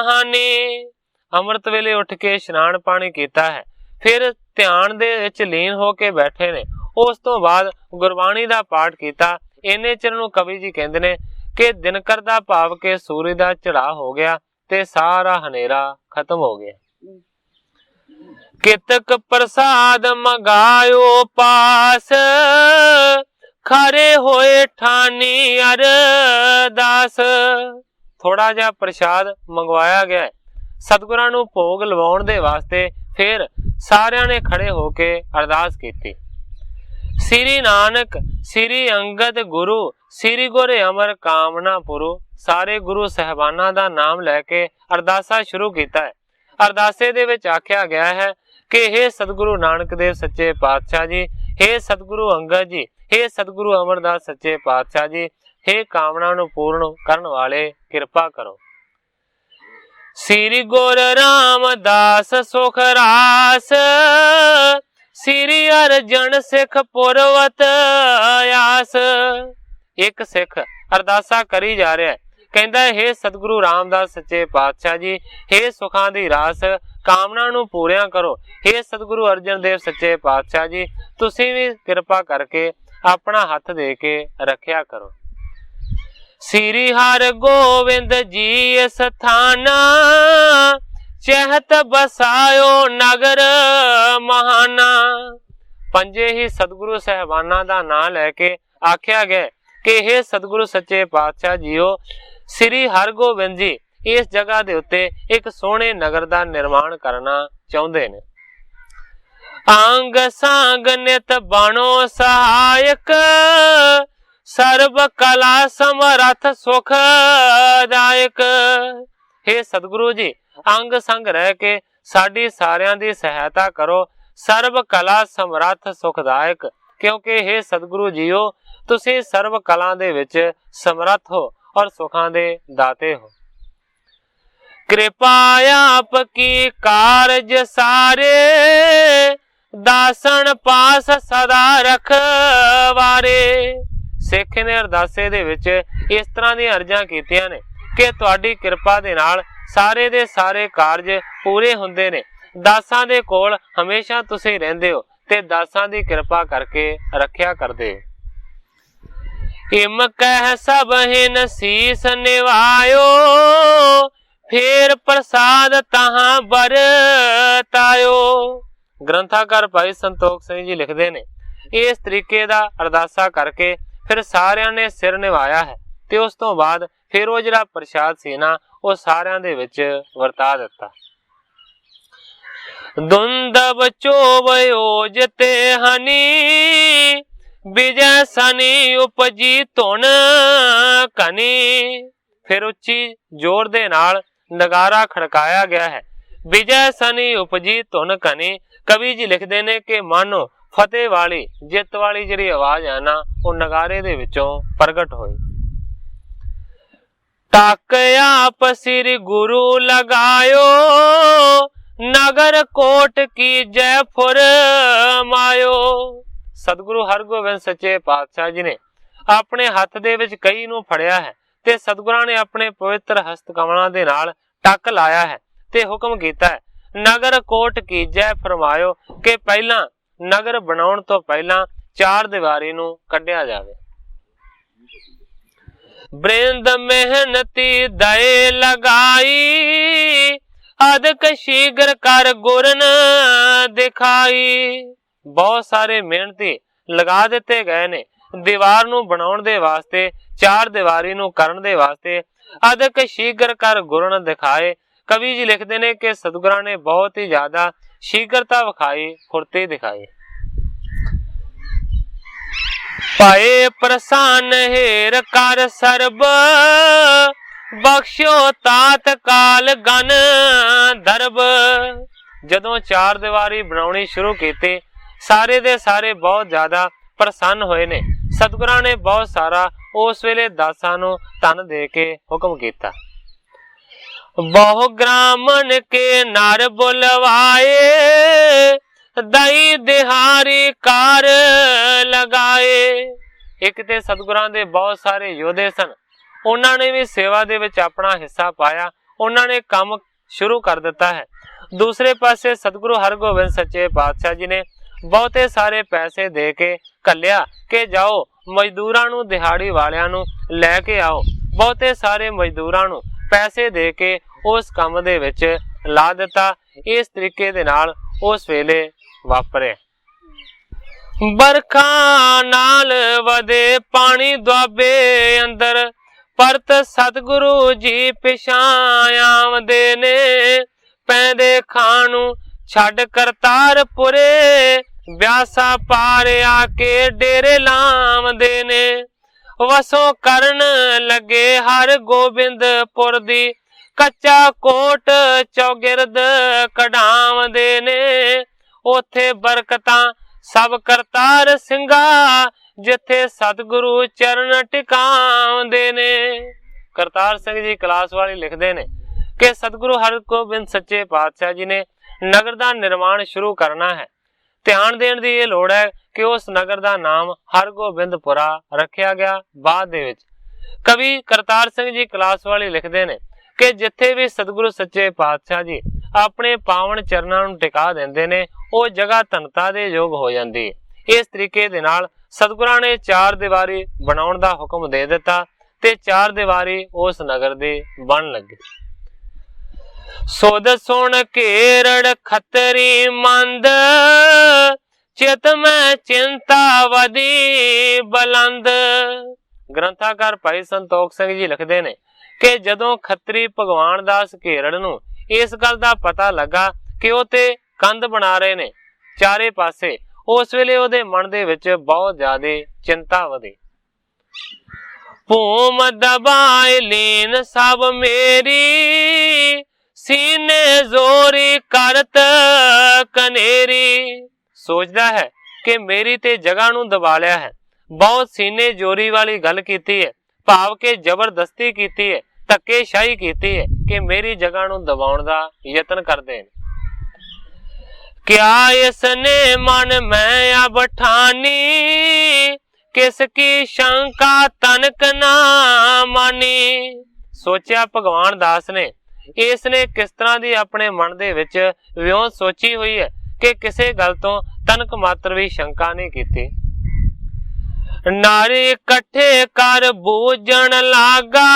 ਹਾਨੀ। ਅੰਮ੍ਰਿਤ ਵੇਲੇ ਉੱਠ ਕੇ ਇਸ਼ਨਾਨ ਪਾਣੀ ਕੀਤਾ ਹੈ, ਫਿਰ ਧਿਆਨ ਦੇ ਵਿੱਚ ਲੀਨ ਹੋ ਕੇ ਬੈਠੇ ਨੇ। ਉਸ ਤੋਂ ਬਾਅਦ ਗੁਰਬਾਣੀ ਦਾ ਪਾਠ ਕੀਤਾ। ਇੰਨੇ ਚਿਰ ਨੂੰ ਕਵੀ ਜੀ ਕਹਿੰਦੇ ਨੇ ਕਿ ਦਿਨਕਰ ਦਾ ਭਾਵ ਕੇ ਸੂਰਜ ਦਾ ਚੜਾ ਹੋ ਗਿਆ ਤੇ ਸਾਰਾ ਹਨੇਰਾ ਖਤਮ ਹੋ ਗਿਆ। ਕਿਤਕ ਪ੍ਰਸਾਦ ਮੰਗਾਇਓ ਪਾਸ, ਖਰੇ ਹੋਏ ਠਾਨੀ ਅਰਦਾਸ। ਥੋੜਾ ਜਿਹਾ ਪ੍ਰਸ਼ਾਦ ਮੰਗਵਾਇਆ ਗਿਆ ਸਤਿਗੁਰਾਂ ਨੂੰ ਭੋਗ ਲਵਾਉਣ ਦੇ ਵਾਸਤੇ। ਫਿਰ ਸਾਰਿਆਂ ਨੇ ਖੜੇ ਹੋ ਕੇ ਅਰਦਾਸ ਕੀਤੀ। ਸ੍ਰੀ ਨਾਨਕ ਸ੍ਰੀ ਅੰਗਦ ਗੁਰੂ, ਸ੍ਰੀ ਗੁਰ ਅਮਰ ਕਾਮਨਾ ਪੁਰੂ। ਸਾਰੇ ਗੁਰੂ ਸਹਿਬਾਨਾਂ ਦਾ ਨਾਮ ਲੈ ਕੇ ਅਰਦਾਸਾ ਸ਼ੁਰੂ ਕੀਤਾ ਹੈ। ਅਰਦਾਸੇ ਦੇ ਵਿੱਚ ਆਖਿਆ ਗਿਆ ਹੈ ਕਿ हे ਸਤਿਗੁਰੂ ਨਾਨਕ ਦੇਵ ਸੱਚੇ ਪਾਤਸ਼ਾਹ ਜੀ, हे ਸਤਿਗੁਰੂ ਅੰਗਦ ਜੀ, हे ਸਤਿਗੁਰੂ ਅਮਰਦਾਸ ਸੱਚੇ ਪਾਤਸ਼ਾਹ ਜੀ, हे ਕਾਮਨਾ ਨੂੰ ਪੂਰਨ ਕਰਨ ਵਾਲੇ ਕਿਰਪਾ ਕਰੋ। ਸ੍ਰੀ ਗੁਰ ਰਾਮਦਾਸ ਸੁਖ ਰਾਸ, ਸ੍ਰੀ ਅਰਜਨ ਸਿੱਖ ਪੁਰਵਤ ਆਸ। ਇੱਕ ਸਿੱਖ ਅਰਦਾਸਾ ਕਰੀ ਜਾ ਰਿਹਾ ਹੈ, ਕਹਿੰਦਾ ਹੈ ਸਤਿਗੁਰੂ ਰਾਮਦਾਸ ਸੱਚੇ ਪਾਤਸ਼ਾਹ ਜੀ, हे ਸੁਖਾਂ ਦੀ ਰਾਸ, ਕਾਮਨਾ ਨੂੰ ਪੂਰੀਆਂ ਕਰੋ। हे ਸਤਿਗੁਰੂ ਅਰਜਨ ਦੇਵ ਸੱਚੇ ਪਾਤਸ਼ਾਹ ਜੀ, ਤੁਸੀਂ ਵੀ ਕਿਰਪਾ ਕਰਕੇ ਆਪਣਾ ਹੱਥ ਦੇ ਕੇ ਰੱਖਿਆ ਕਰੋ। ਸ੍ਰੀ ਹਰਿ ਗੋਬਿੰਦ ਜੀ ਸਥਾਨਾ, ਚਹਿਤ ਬਸਾਇਓ ਨਗਰ ਮਹਾਨਾ। ਪੰਜੇ ਹੀ ਸਤਿਗੁਰੂ ਸਹਿਬਾਨਾਂ ਦਾ ਨਾਮ ਲੈ ਕੇ ਆਖਿਆ ਗਿਆ ਕਿ हे ਸਤਿਗੁਰੂ ਸੱਚੇ ਪਾਤਸ਼ਾਹ ਜੀਓ, ਸ੍ਰੀ ਹਰਗੋਬਿੰਦ ਜੀ ਇਸ ਜਗ੍ਹਾ ਦੇ ਉੱਤੇ ਇੱਕ ਸੋਹਣੇ ਨਗਰ ਦਾ ਨਿਰਮਾਣ ਕਰਨਾ ਚਾਹੁੰਦੇ ਨੇ। ਅੰਗ ਸੰਗ ਨਿਤ ਬਣੋ ਸਹਾਇਕ, ਸਰਬ ਕਲਾ ਸਮਰਥ ਸੁਖਦਾਇਕ। हे ਸਤਿਗੁਰੂ ਜੀ, ਅੰਗ ਸੰਗ ਰਹਿ ਕੇ ਸਾਡੀ ਸਾਰਿਆਂ ਦੀ ਸਹਾਇਤਾ ਕਰੋ, ਸਰਬ ਕਲਾ ਸਮਰੱਥ ਸੁਖਦਾਇਕ। ਕਿਉਂਕਿ हे ਸਤਿਗੁਰੂ ਜੀਓ, ਤੁਸੀਂ ਸਰਬ ਕਲਾ ਦੇ ਵਿੱਚ ਸਮਰੱਥ ਹੋ ਔਰ ਸੁਖਾਂ ਦੇ ਦਾਤੇ ਹੋ। ਕਿਰਪਾ ਆਪ ਕੀ ਕਾਰਜ ਸਾਰੇ, ਦਾਸਨ ਪਾਸ ਸਦਾ ਰਖਵਾਰੇ। ਸਿੱਖ ਨੇ ਅਰਦਾਸੇ ਦੇ ਵਿੱਚ ਇਸ ਤਰ੍ਹਾਂ ਦੀਆਂ ਅਰਜ਼ਾਂ ਕੀਤੀਆਂ ਨੇ ਕਿ ਤੁਹਾਡੀ ਕਿਰਪਾ ਦੇ ਨਾਲ ਸਾਰੇ ਦੇ ਸਾਰੇ ਕਾਰਜ ਪੂਰੇ ਹੁੰਦੇ ਨੇ। ਦਾਸਾਂ ਦੇ ਕੋਲ ਹਮੇਸ਼ਾ ਤੁਸੀਂ ਰਹਿੰਦੇ ਹੋ ਤੇ ਦਾਸਾਂ ਦੀ ਕਿਰਪਾ ਕਰਕੇ ਰੱਖਿਆ ਕਰਦੇ ਹੋ। ਇਮ ਕਹਿ ਸਭ ਹਿਨ ਸੀਸ ਨਿਵਾਇਓ, ਫੇਰ ਪ੍ਰਸਾਦ ਤਹਾਂ ਬਰਤਾਇਓ। ਗ੍ਰੰਥਾਕਾਰ ਭਾਈ ਸੰਤੋਖ ਸਿੰਘ ਜੀ ਲਿਖਦੇ ਨੇ ਇਸ ਤਰੀਕੇ ਦਾ ਅਰਦਾਸਾ ਕਰਕੇ ਫਿਰ ਸਾਰਿਆਂ ਨੇ ਸਿਰ ਨਿਵਾਇਆ ਹੈ ਤੇ ਉਸ ਤੋਂ ਬਾਅਦ ਫਿਰ ਉਹ ਜਿਹੜਾ ਪ੍ਰਸ਼ਾਦ ਸੀ ਨਾ ਉਹ ਸਾਰਿਆਂ ਦੇ ਵਿੱਚ ਵਰਤਾ ਦਿੱਤਾ। ਦੁੰਦਬ ਚੋਵਯੋਜ ਤੇ ਹਨੀ, ਵਿਜੈ ਸਨੀ ਉਪਜੀ ਧੁਨ ਕਨੀ। ਫਿਰ ਉੱਚੀ ਜ਼ੋਰ ਦੇ ਨਾਲ ਨਗਾਰਾ ਖੜਕਾਇਆ ਗਿਆ ਹੈ। ਵਿਜੈ ਸਨੀ ਉਪਜੀ ਧੁਨ ਕਨੀ। ਕਵੀ ਜੀ ਲਿਖਦੇ ਨੇ ਕਿ ਮਾਨੋ ਫਤਿਹ ਵਾਲੀ ਜਿੱਤ ਵਾਲੀ ਜਿਹੜੀ ਆਵਾਜ਼ ਹੈ ਨਾ ਉਹ ਨਗਾਰੇ ਦੇ ਵਿੱਚੋਂ ਪ੍ਰਗਟ ਹੋਈ। ਟਕ ਆਪ ਸਿਰ ਗੁਰੂ ਲਗਾਇਓ, ਨਗਰ ਕੋਟ ਕੀ ਜੈ ਫੁਰਮਾਇਓ। ਸਤਿਗੁਰੂ ਹਰਗੋਬਿੰਦ ਸੱਚੇ ਪਾਤਸ਼ਾਹ ਜੀ ਨੇ ਆਪਣੇ ਹੱਥ ਦੇ ਵਿੱਚ ਕਹੀ ਨੂੰ ਫੜਿਆ ਹੈ ਤੇ ਸਤਿਗੁਰਾਂ ਨੇ ਆਪਣੇ ਪਵਿੱਤਰ ਹਸਤ ਕਮਲਾਂ ਦੇ ਨਾਲ ਟੱਕ ਲਾਇਆ ਹੈ ਤੇ ਹੁਕਮ ਕੀਤਾ ਹੈ, ਨਗਰ ਕੋਟ ਕੀ ਜੈ ਫਰਮਾਇਓ, ਕਿ ਪਹਿਲਾਂ ਨਗਰ ਬਣਾਉਣ ਤੋਂ ਪਹਿਲਾਂ ਚਾਰ ਦੀਵਾਰੀ ਨੂੰ ਕੱਢਿਆ ਜਾਵੇ। ਬ੍ਰਿੰਦ ਮਿਹਨਤੀ ਦਏ ਲਗਾਈ, ਅਦਕ ਸ਼ੀਗਰ ਕਰ ਗੁਰਨ ਦਿਖਾਈ। ਬਹੁਤ ਸਾਰੇ ਮਿਹਨਤੀ ਲਗਾ ਦਿੱਤੇ ਗਏ ਨੇ ਦੀਵਾਰ ਨੂੰ ਬਣਾਉਣ ਦੇ ਵਾਸਤੇ, ਚਾਰ ਦੀਵਾਰੀ ਨੂੰ ਕਰਨ ਦੇ ਵਾਸਤੇ। ਅਦਕ ਸ਼ੀਗਰ ਕਰ ਗੁਰਨ ਦਿਖਾਏ। ਕਵੀ ਜੀ ਲਿਖਦੇ ਨੇ ਕਿ ਸਤਿਗੁਰਾਂ ਨੇ ਬਹੁਤ ਹੀ ਜ਼ਿਆਦਾ ਸ਼ੀਗਰਤਾ ਵਿਖਾਈ, ਫੁਰਤੀ ਦਿਖਾਈ। ਪਾਏ ਪ੍ਰਸੰਨ ਹੇਰ ਕਰ ਸਰਬ, ਬਖਸ਼ਿਓ ਤਾਤ ਕਾਲ ਗਨ ਦਰਬ। ਜਦੋਂ ਚਾਰ ਦੀਵਾਰੀ ਬਣਾਉਣੀ ਸ਼ੁਰੂ ਕੀਤੀ, ਸਾਰੇ ਦੇ ਸਾਰੇ ਬਹੁਤ ਜ਼ਿਆਦਾ ਪ੍ਰਸੰਨ ਹੋਏ ਨੇ। ਸਤਿਗੁਰਾਂ ਨੇ ਬਹੁਤ ਸਾਰਾ ਉਸ ਵੇਲੇ ਦਾਸਾਂ ਨੂੰ ਧਨ ਦੇ ਕੇ ਹੁਕਮ ਕੀਤਾ। ਬਹੁ ਗ੍ਰਾਮਨ ਕੇ ਨਰ ਬੁਲਵਾਏ, ਦਈ ਦਿਹਾਰੀ ਕਾਰ ਲਗਾਏ। ਇੱਕ ਤੇ ਸਤਿਗੁਰਾਂ ਦੇ ਬਹੁਤ ਸਾਰੇ ਯੋਧੇ ਸਨ, ਉਹਨਾਂ ਨੇ ਵੀ ਸੇਵਾ ਦੇ ਵਿੱਚ ਆਪਣਾ ਹਿੱਸਾ ਪਾਇਆ, ਉਹਨਾਂ ਨੇ ਕੰਮ ਸ਼ੁਰੂ ਕਰ ਦਿੱਤਾ ਹੈ। ਦੂਸਰੇ ਪਾਸੇ ਸਤਿਗੁਰੂ ਹਰਗੋਬਿੰਦ ਸੱਚੇ ਪਾਤਸ਼ਾਹ ਜੀ ਨੇ ਬਹੁਤੇ ਸਾਰੇ ਪੈਸੇ ਦੇ ਕੇ ਘੱਲਿਆ ਕਿ ਜਾਓ ਮਜ਼ਦੂਰਾਂ ਨੂੰ, ਦਿਹਾੜੀ ਵਾਲਿਆਂ ਨੂੰ ਲੈ ਕੇ ਆਓ। ਬਹੁਤੇ ਸਾਰੇ ਮਜ਼ਦੂਰਾਂ ਨੂੰ ਪੈਸੇ ਦੇ ਕੇ ਉਸ ਕੰਮ ਦੇ ਵਿੱਚ ਲਾ ਦਿੱਤਾ। ਇਸ ਤਰੀਕੇ ਦੇ ਨਾਲ ਉਸ ਵੇਲੇ ਵਾਪਰੇ। ਬਰਖਾ ਨਾਲ ਵਧੇ ਪਾਣੀ ਦੁਆਬੇ ਅੰਦਰ, ਪਰਤ ਸਤਿਗੁਰੂ ਜੀ ਪਿਛਾਂ ਆਵਦੇ ਨੇ। ਪੈਂਦੇ ਖਾਂ ਨੂੰ ਛੱਡ ਕਰਤਾਰਪੁਰੇ, ਬਿਆਸਾ ਪਾਰ ਆ ਕੇ ਡੇਰੇ ਲਾਵਦੇ ਨੇ। ਵਸੋਂ ਕਰਨ ਲੱਗੇ ਹਰ ਗੋਬਿੰਦਪੁਰ ਦੀ, ਕੱਚਾ ਕੋਟ ਚੌਗਿਰਦ ਕਢਾਵਦੇ ਨੇ। ਉਥੇ ਬਰਕਤਾਂ ਸਭ ਕਰਤਾਰ ਸਿੰਘਾ, ਜਿੱਥੇ ਸਤਿਗੁਰੂ ਚਰਨ ਟਿਕਾਉਂਦੇ ਨੇ। ਕਰਤਾਰ ਸਿੰਘ ਜੀ ਕਲਾਸ ਵਾਲੀ ਲਿਖਦੇ ਨੇ ਕਿ ਸਤਿਗੁਰੂ ਹਰਗੋਬਿੰਦ ਸੱਚੇ ਪਾਤਸ਼ਾਹ ਜੀ ਨੇ ਨਗਰ ਦਾ ਨਿਰਮਾਣ ਸ਼ੁਰੂ ਕਰਨਾ ਹੈ। ਧਿਆਨ ਦੇਣ ਦੀ ਇਹ ਲੋੜ ਹੈ ਕਿ ਉਸ ਨਗਰ ਦਾ ਨਾਮ ਹਰਗੋਬਿੰਦਪੁਰਾ ਰੱਖਿਆ ਗਿਆ। ਬਾਅਦ ਦੇ ਵਿੱਚ ਕਵੀ ਕਰਤਾਰ ਸਿੰਘ ਜੀ ਕਲਾਸ ਵਾਲੀ ਲਿਖਦੇ ਨੇ ਕਿ ਜਿੱਥੇ ਵੀ ਸਤਿਗੁਰੂ ਸੱਚੇ ਪਾਤਸ਼ਾਹ ਜੀ ਆਪਣੇ ਪਾਵਨ ਚਰਨਾਂ ਨੂੰ ਟਿਕਾ ਦਿੰਦੇ ਨੇ, ਉਹ ਜਗ੍ਹਾ ਧਨਤਾ ਦੇ ਯੋਗ ਹੋ ਜਾਂਦੀ ਹੈ। ਇਸ ਤਰੀਕੇ ਦੇ ਨਾਲ ਸਤਿਗੁਰਾਂ ਨੇ ਚਾਰ ਦੀਵਾਰੀ ਬਣਾਉਣ ਦਾ ਹੁਕਮ ਦੇ ਦਿੱਤਾ ਤੇ ਚਾਰ ਦੀਵਾਰੀ ਉਸ ਨਗਰ ਦੇ ਬਣ ਲੱਗੇ। ਸੁਧ ਸੁਣ ਘੇਰੜ ਖੱਤਰੀ ਮੰਦ, ਚਿਤ ਮੈਂ ਚਿੰਤਾ ਵਧੀ ਬਲੰਦ। ਗ੍ਰੰਥਾਕਾਰ ਭਾਈ ਸੰਤੋਖ ਸਿੰਘ ਜੀ ਲਿਖਦੇ ਨੇ ਕਿ ਜਦੋਂ ਖੱਤਰੀ ਭਗਵਾਨ ਦਾਸ ਘੇਰੜ ਨੂੰ ਇਸ ਗੱਲ ਦਾ ਪਤਾ ਲੱਗਾ ਕਿ ਉਹ ਤੇ ਕੰਧ ਬਣਾ ਰਹੇ ਨੇ ਚਾਰੇ ਪਾਸੇ, ਉਸ ਵੇਲੇ ਉਹਦੇ ਮਨ ਦੇ ਵਿੱਚ ਬਹੁਤ ਜ਼ਿਆਦਾ ਚਿੰਤਾ ਵਧੀ। ਭੂਮ ਦਬਾਏ ਲੀਨ ਸਭ ਮੇਰੀ, ਸੀਨੇ ਜ਼ੋਰੀ ਕਰਤ ਕਨੇਰੀ। ਸੋਚਦਾ ਹੈ ਕਿ ਮੇਰੀ ਤੇ ਜਗ੍ਹਾ ਨੂੰ ਦਬਾ ਲਿਆ ਹੈ, ਬਹੁਤ ਸੀਨੇ ਜੋਰੀ ਵਾਲੀ ਗੱਲ ਕੀਤੀ ਹੈ, ਭਾਵ ਕਿ ਜ਼ਬਰਦਸਤੀ ਕੀਤੀ ਹੈ, ਧੱਕੇਸ਼ਾਹੀ ਕੀਤੀ ਹੈ ਕਿ ਮੇਰੀ ਜਗ੍ਹਾ ਨੂੰ ਦਬਾਉਣ ਦਾ ਯਤਨ ਕਰਦੇ ਨੇ। ਕਿਆ ਇਸਨੇ ਮਨ ਮੈਂ ਅਬ ਠਾਨੀ, ਕਿਸ ਕੀ ਸ਼ੰਕਾ ਤਨਕ ਨਾ ਮਾਨੀ। ਸੋਚਿਆ ਭਗਵਾਨ ਦਾਸ ਨੇ, ਇਸ ਨੇ ਕਿਸ ਤਰ੍ਹਾਂ ਦੀ ਆਪਣੇ ਮਨ ਦੇ ਵਿੱਚ ਵਿਉਂ ਸੋਚੀ ਹੋਈ ਹੈ ਕਿ ਕਿਸੇ ਗੱਲ ਤੋਂ ਤਨਕ ਮਾਤਰ ਵੀ ਸ਼ੰਕਾ ਨਹੀਂ ਕੀਤੀ। ਨਾਰੀ ਇਕੱਠੇ ਕਰ ਬੂਝਣ ਲਾਗਾ,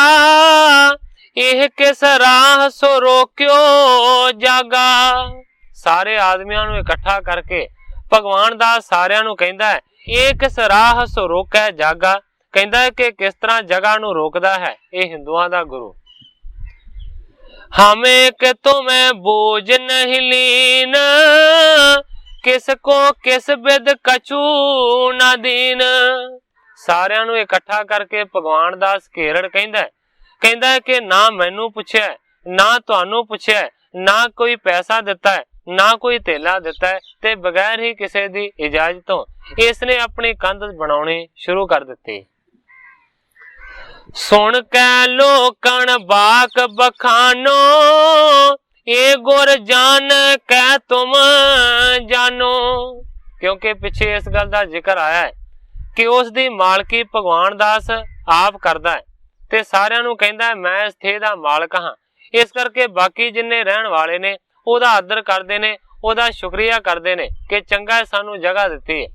ਇਹ ਕਿਸ ਰਾਹ ਸੋ ਰੋਕਿਓ ਜਾਗਾ। ਸਾਰੇ ਆਦਮੀਆਂ ਨੂੰ ਇਕੱਠਾ ਕਰਕੇ ਭਗਵਾਨ ਦਾਸ ਸਾਰਿਆਂ ਨੂੰ ਕਹਿੰਦਾ ਹੈ, ਇਹ ਕਿਸ ਰਾਹ ਸੋ ਰੋਕੈ ਜਾਗਾ। ਕਹਿੰਦਾ ਹੈ ਕਿ ਕਿਸ ਤਰ੍ਹਾਂ ਜਗ੍ਹਾ ਨੂੰ ਰੋਕਦਾ ਹੈ ਇਹ ਹਿੰਦੂਆਂ ਦਾ ਗੁਰੂ। ਹਮੇ ਕਿ ਤੁਮੇ ਬੋਝ ਨਹੀਂ ਲੀਨ, ਕਿਸ ਕੋ ਕਿਸ ਬਿਦ ਕਛੂ ਨਾ ਦੀਨ। ਸਾਰਿਆਂ ਨੂੰ ਇਕੱਠਾ ਕਰਕੇ ਭਗਵਾਨ ਦਾਸ ਘੇਰੜ ਕਹਿੰਦਾ ਹੈ ਕਿ ਨਾ ਮੈਨੂੰ ਪੁੱਛਿਆ, ਨਾ ਤੁਹਾਨੂੰ ਪੁੱਛਿਆ, ਨਾ ਕੋਈ ਪੈਸਾ ਦਿੱਤਾ ਹੈ, ना कोई धेला दिता है ते बगैर ही किसी दी इजाजत तो इसने अपनी कंध बनाउणी शुरू कर दिती। सुन कै लोकन बाक बखानो ये गुर जान कै तुम जानो। क्योंकि पिछे इस गल का जिक्र आया है कि उस दी मालकी भगवान दास आप करदा है ते सारियां नूं कहंदा है मैं इस थे दा मालक हां। इस करके बाकी जिन्ने रहन वाले ने ओदा आदर करदे ने, ओदा शुक्रिया करदे ने कि चंगा सानू जगह दिती है।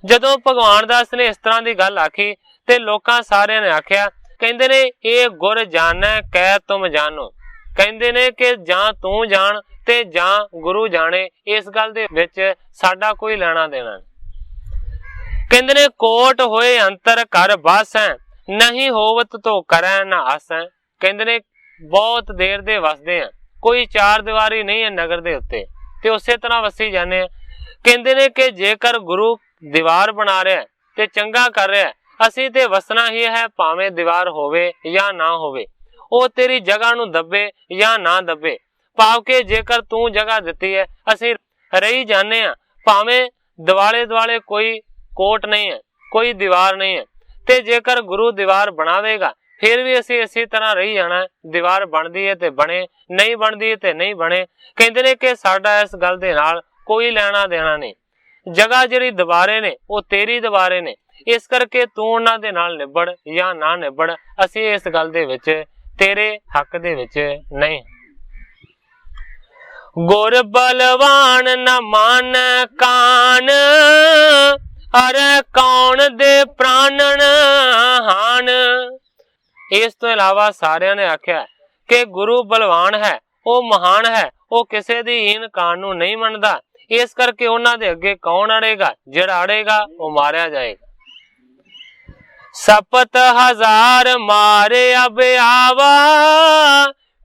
जदों भगवान दास ने इस तरह की गल आखी ते लोकां सारियां ने आख्या, कहंदे ने ये गुर जाने कै तुम जानो। कहंदे ने कि जां तू जान ते जां गुरु जाने, इस गल दे विच साडा कोई लेना देना नहीं। कहंदे ने कोट होए अंतर कर बस है, नहीं होवत तो करे ना आस है। कहंदे ने बहुत देर दे वसदे हैं, कोई चार दीवारी नहीं है नगर दे उत्ते ते उसे तरह वसी जाने। कहंदे ने कि जेकर गुरु दीवार बना रहा है ते चंगा कर रहा है, असी ते वसना ही है भावें दीवार होवे या ना होवे, ओ तेरी जगह नूं दबे या ना दबे। भाव के जेकर तू जगह दिती है असी रही जाने आ, भावें दिवाले दुआले कोई कोट नहीं है, कोई दीवार नहीं है। ते जेकर गुरु दीवार बनावेगा फिर भी असी इसी तरह रही जाना। दीवार बनदी है ते बने, नहीं बनदी ते नहीं बने। कहंदे ने कि साडा इस गल दे नाल कोई लेना देना नहीं। जगह जिहड़ी दीवारे ने वो तेरी दीवारे ने, इस करके तू उन्हां दे नाल निबड़ या ना निबड़, असी इस गल दे विच तेरे हक दे विच नहीं। गुर बलवान न मान कान, अरे कौन दे प्राणन हान। इस तो इलावा सारिया ने आख्या कि गुरु बलवान है, वो महान है, वो किसी दी हीन कान नूं नहीं मनदा। इस करके उन्हां दे अगे कौन अड़ेगा, जिहड़ा अड़ेगा वो मारिया जाएगा। सपत हजार मारे अब आवा,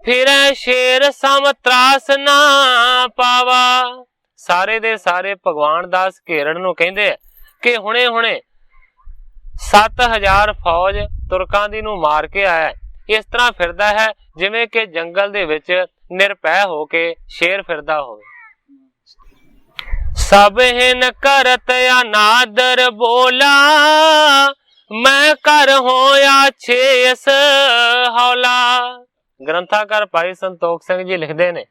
फिर शेर सम त्रास ना पावा। सारे दे सारे भगवान दास घेरड़ नूं कहंदे कि हुणे हुणे 7000 फौज तुरकां दी नूं मार के आया है। इस तरह फिरदा है जिवें कि जंगल दे विच निरभय होके शेर फिरदा होवे। सब हिन करत अनादर बोला, मैं कर होया छेस हौला। ग्रंथाकार भाई संतोख सिंह जी लिखते ने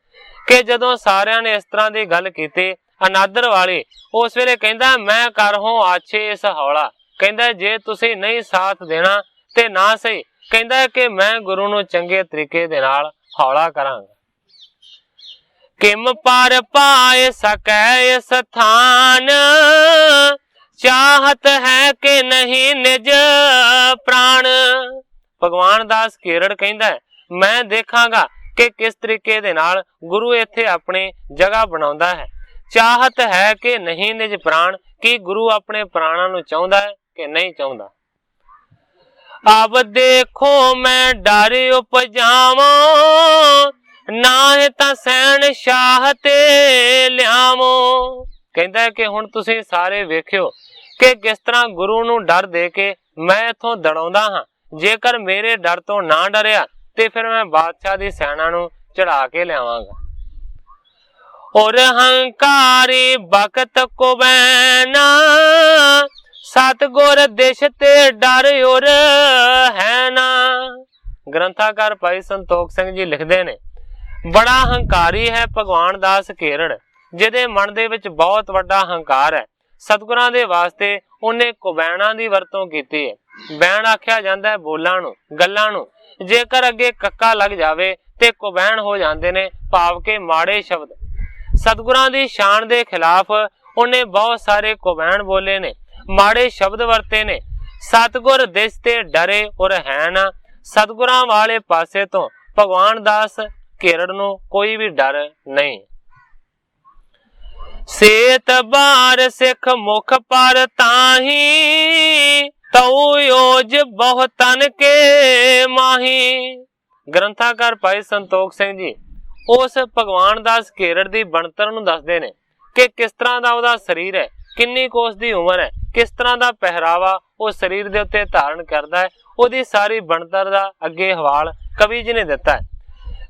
कि जदों सारियां ने इस तरह की गल कीती अनादर वाली, उस वेले कहंदा मैं कर हो आछे इस हौला। कहंदा जे तुसी नहीं साथ देना ते ना सही, कहंदा कि मैं गुरु नूं चंगे तरीके दे नाल हौला करांगा। किम पर पाए सकै स्थान, चाहत है कि नहीं निज प्राण। भगवान दास घेरड़ कहंदा है मैं देखांगा कि किस तरीके दे नाल गुरु इत्थे अपनी जगह बनाउंदा है। चाहत है कि नहीं निज प्राण, कि गुरु अपने प्राणा नूं चाहुंदा है कि नहीं चाहुंदा। अब देखो मैं डर उपजावां, ना तां सैन शाह ते लियावो। कहंदा है कि हुण तुसीं सारे वेखियो कि किस तरह गुरु नूं डर दे के मैं इथों दड़ाउंदा हां। जेकर मेरे डर तो ना डरिया ते फिर मैं बादशाह दी सेना नूं चढ़ा के लियावांगा। और हंकारी बखत को बैना, सतगुर दिश ते डर और है ना। ग्रंथाकार भाई संतोख सिंह जी लिखते ने बड़ा हंकारी है भगवान दास घेरड़, जिहदे मन दे विच बहुत वड्डा हंकार है। सतगुरां दे वास्ते उन्हें कुबैना दी वरतों कीती है। बैन आख्या जांदा है बोलां नूं, गल्लां नूं। जेकर अगे कक्का लग जावे ते कुबैन हो जांदे ने, भाव के माड़े शब्द। सतगुरां दी शान दे खिलाफ उन्हें बहुत सारे कुबैन बोले ने, माड़े शब्द वरते ने। सतगुर दिस ते डरे और है ना। सतगुरां वाले पासे तो भगवान दास घेरड़ नूं कोई भी डर नहीं। सेत बार सिख मुख पर ताही, तऊ योज बहुतन के माही। ग्रंथाकार भाई संतोख सिंह जी उस भगवान दास घेरड़ दी बनतर नूं दसदे ने कि किस तरह दा उहदा शरीर है, किन्नी को उसदी उमर है, किस तरह दा पहरावा वो शरीर दे उत्ते धारण करदा है। उहदी सारी बनतर दा अगे हवाल कवि जी ने दिता है।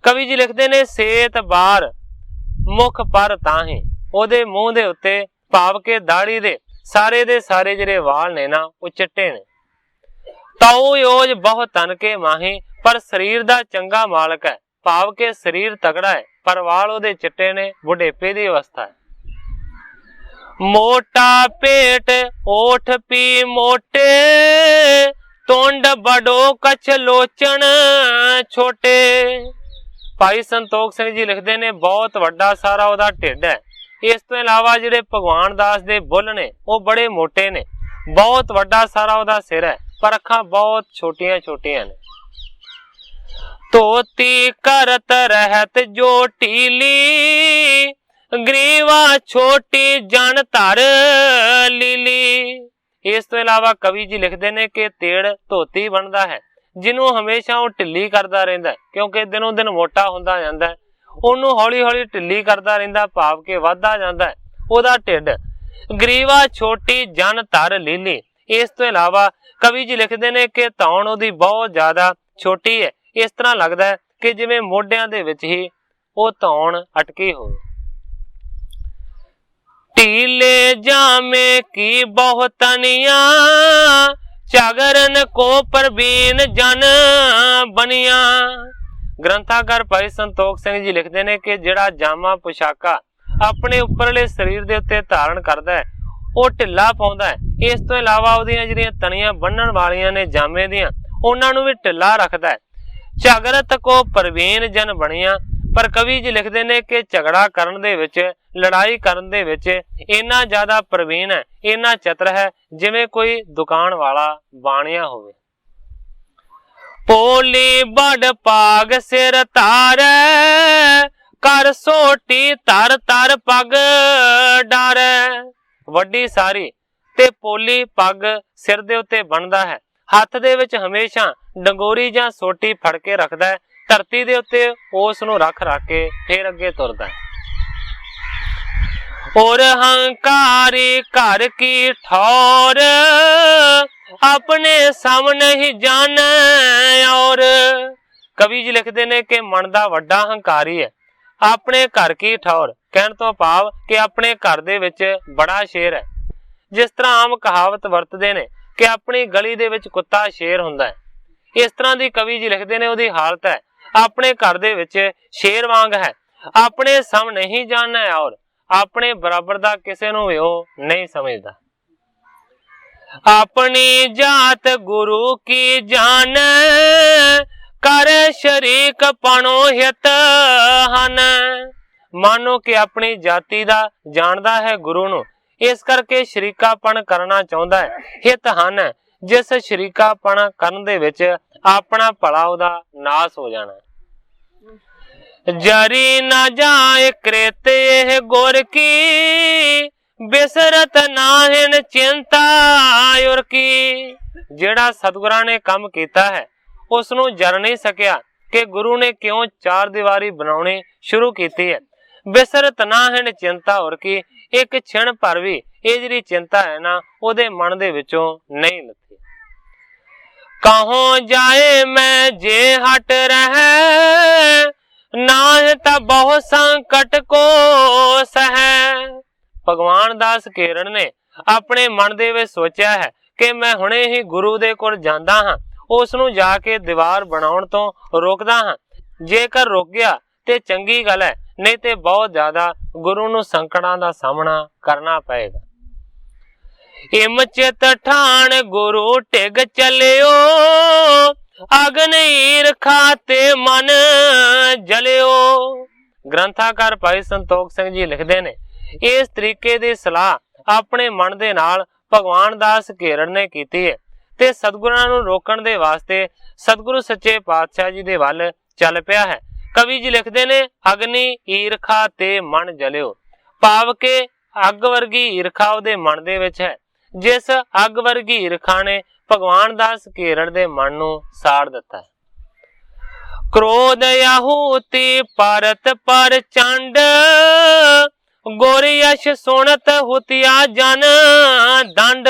कवि जी लिखते ने सेत बार मुख पर ताही, ओदे मूंह दे उत्ते भाव के दाढ़ी दे सारे जिहड़े वाल ने ना वो चिट्टे ने। ताऊ योज बहुत तन के माही, पर शरीर दा चंगा मालक है। भाव के शरीर तगड़ा है पर वाल ओदे चिट्टे ने, बुढ़ेपे दी अवस्था है। मोटा पेट ओठ पी मोटे, तोंड बड़ो कछ लोचन छोटे। भाई संतोख सिंह जी लिखते ने बहुत वड्डा सारा ओदा ढिड है। इस तो इलावा जिहड़े भगवान दास दे बुल ने वो बड़े मोटे ने, बहुत वड्डा सारा ओदा सिर है पर अखां बहुत छोटियां छोटियां ने। धोती करत रहत जो टीली, ग्रीवा छोटी जन धर लीली। इस तो इलावा कवि जी लिखते ने कि तेड़ धोती बनता है जिन्हों हमेशा वो ढिली करता रहिंदा है, क्योंकि दिनों दिन मोटा हुंदा जांदा है, ओनू हौली हौली ढिली करता रहिंदा, भाव के वधदा जांदा है ओदा ढिड। ग्रीवा छोटी जन धर लीली। इस तो इलावा कवि जी लिखते ने कि धौण ओदी बहुत ज्यादा छोटी है। इस तरह लगता है कि जिवें मोढियां दे विच ही वो धौण अटकी होवे। टीले जामे की बहुतनिया, जागरण को प्रवीण जन बनिया। ग्रंथाकार भाई संतोख सिंह जी लिखते ने कि जिहड़ा जामा पोशाका अपने उपरले शरीर दे उत्ते धारण करदा है वो ढिला पाउंदा है। इस तो इलावा ओदियां जिहड़ियां तनियां बन्नण वालियां ने जामे दियां उन्हां नूं भी ढिला रखदा है। झगड़त को प्रवीण जन बनिया। पर कवि जी लिखते ने कि झगड़ा करन दे विच, लड़ाई करन दे विच इन्ना ज्यादा प्रवीण है, इन्ना चतुर है जिवें कोई दुकान वाला बाणिया होवे। पोली बड़ पाग सिर तारे, कर सोटी तर तर पग डारे। वड्डी सारी ते पोली पग सिर दे उत्ते बनदा है, हथ दे विच हमेशा डंगोरी जां सोटी फड़ के रखदा है, धरती दे उत्ते उस नूं रख के फिर अगे तुरदा है। और हंकारी घर की ठौर, अपने सामने ही जाने और। कवि जी लिखते ने कि मन दा वड्डा हंकारी है, अपने घर की ठौर कहण तो भाव कि अपने घर दे विच बड़ा शेर है। जिस तरह आम कहावत वरतदे ने कि अपनी गली दे विच कुत्ता शेर हुंदा है, इस तरह दी कवि जी लिखते ने ओदी हालत है, अपने घर दे विच शेर वांग है, अपने सामने ही जानना है और अपने बराबर दा किसे नूं भी वो नहीं समझदा। अपनी जात गुरु की जान, कर शरीक पणो हित हन। मानो कि अपनी जाति दा जानदा है गुरु नूं, इस करके शरीकापन करना चाहुंदा है। हित हन, जिस शरीकापन करन दे विच अपना भला उदा नाश हो जाना। जरी ना जाए कृत्य गुर की, बिसरत नाहिन चिंता उर की। जिहड़ा सतगुरां ने काम कीता है उसनूं जर नहीं सकिया कि गुरु ने क्यों चार दीवारी बनाउणी शुरू कीती है। बिसरत नाहिन चिंता उर की, एक क्षण भर भी ये जिहड़ी चिंता है ना ओदे मन दे विचों नहीं लथी। कहों जाए मैं जे हट रहे, नाह ता बहु संकट को सह। भगवान दास केरड़ ने अपने मन दे विच सोचा है कि मैं हुणे ही गुरु दे कोल जांदा हां, उस नूं जाके दीवार बनाउण तो रोकदा हां। जेकर रुक गया ते चंगी गल है, नहीं ते बहुत ज्यादा गुरु नूं संकटां दा सामना करना पएगा। इम चित ठाण गुरु टिग चलियो, अग्न ईरखा ते मन जलियो। ग्रंथाकार भाई संतोख सिंह जी लिखते ने इस तरीके दी सलाह अपने मन दे नाल भगवान दास केरड़ ने कीती है ते सतगुरां नूं रोकण दे वास्ते सतगुरु सच्चे पातशाह जी दे वल चल पिया है। कवि जी लिखते ने अग्नि ईरखा ते मन जलियो, भाव के अग वर्गी ईरखा उहदे मन दे विच है, जिस अग वर्गी ईरखा ने भगवान दास केरड़ दे मन नूं साड़ दिता है। क्रोध आहुति परत पर चंड, गोर यश सुनत हुतिया जन दंड।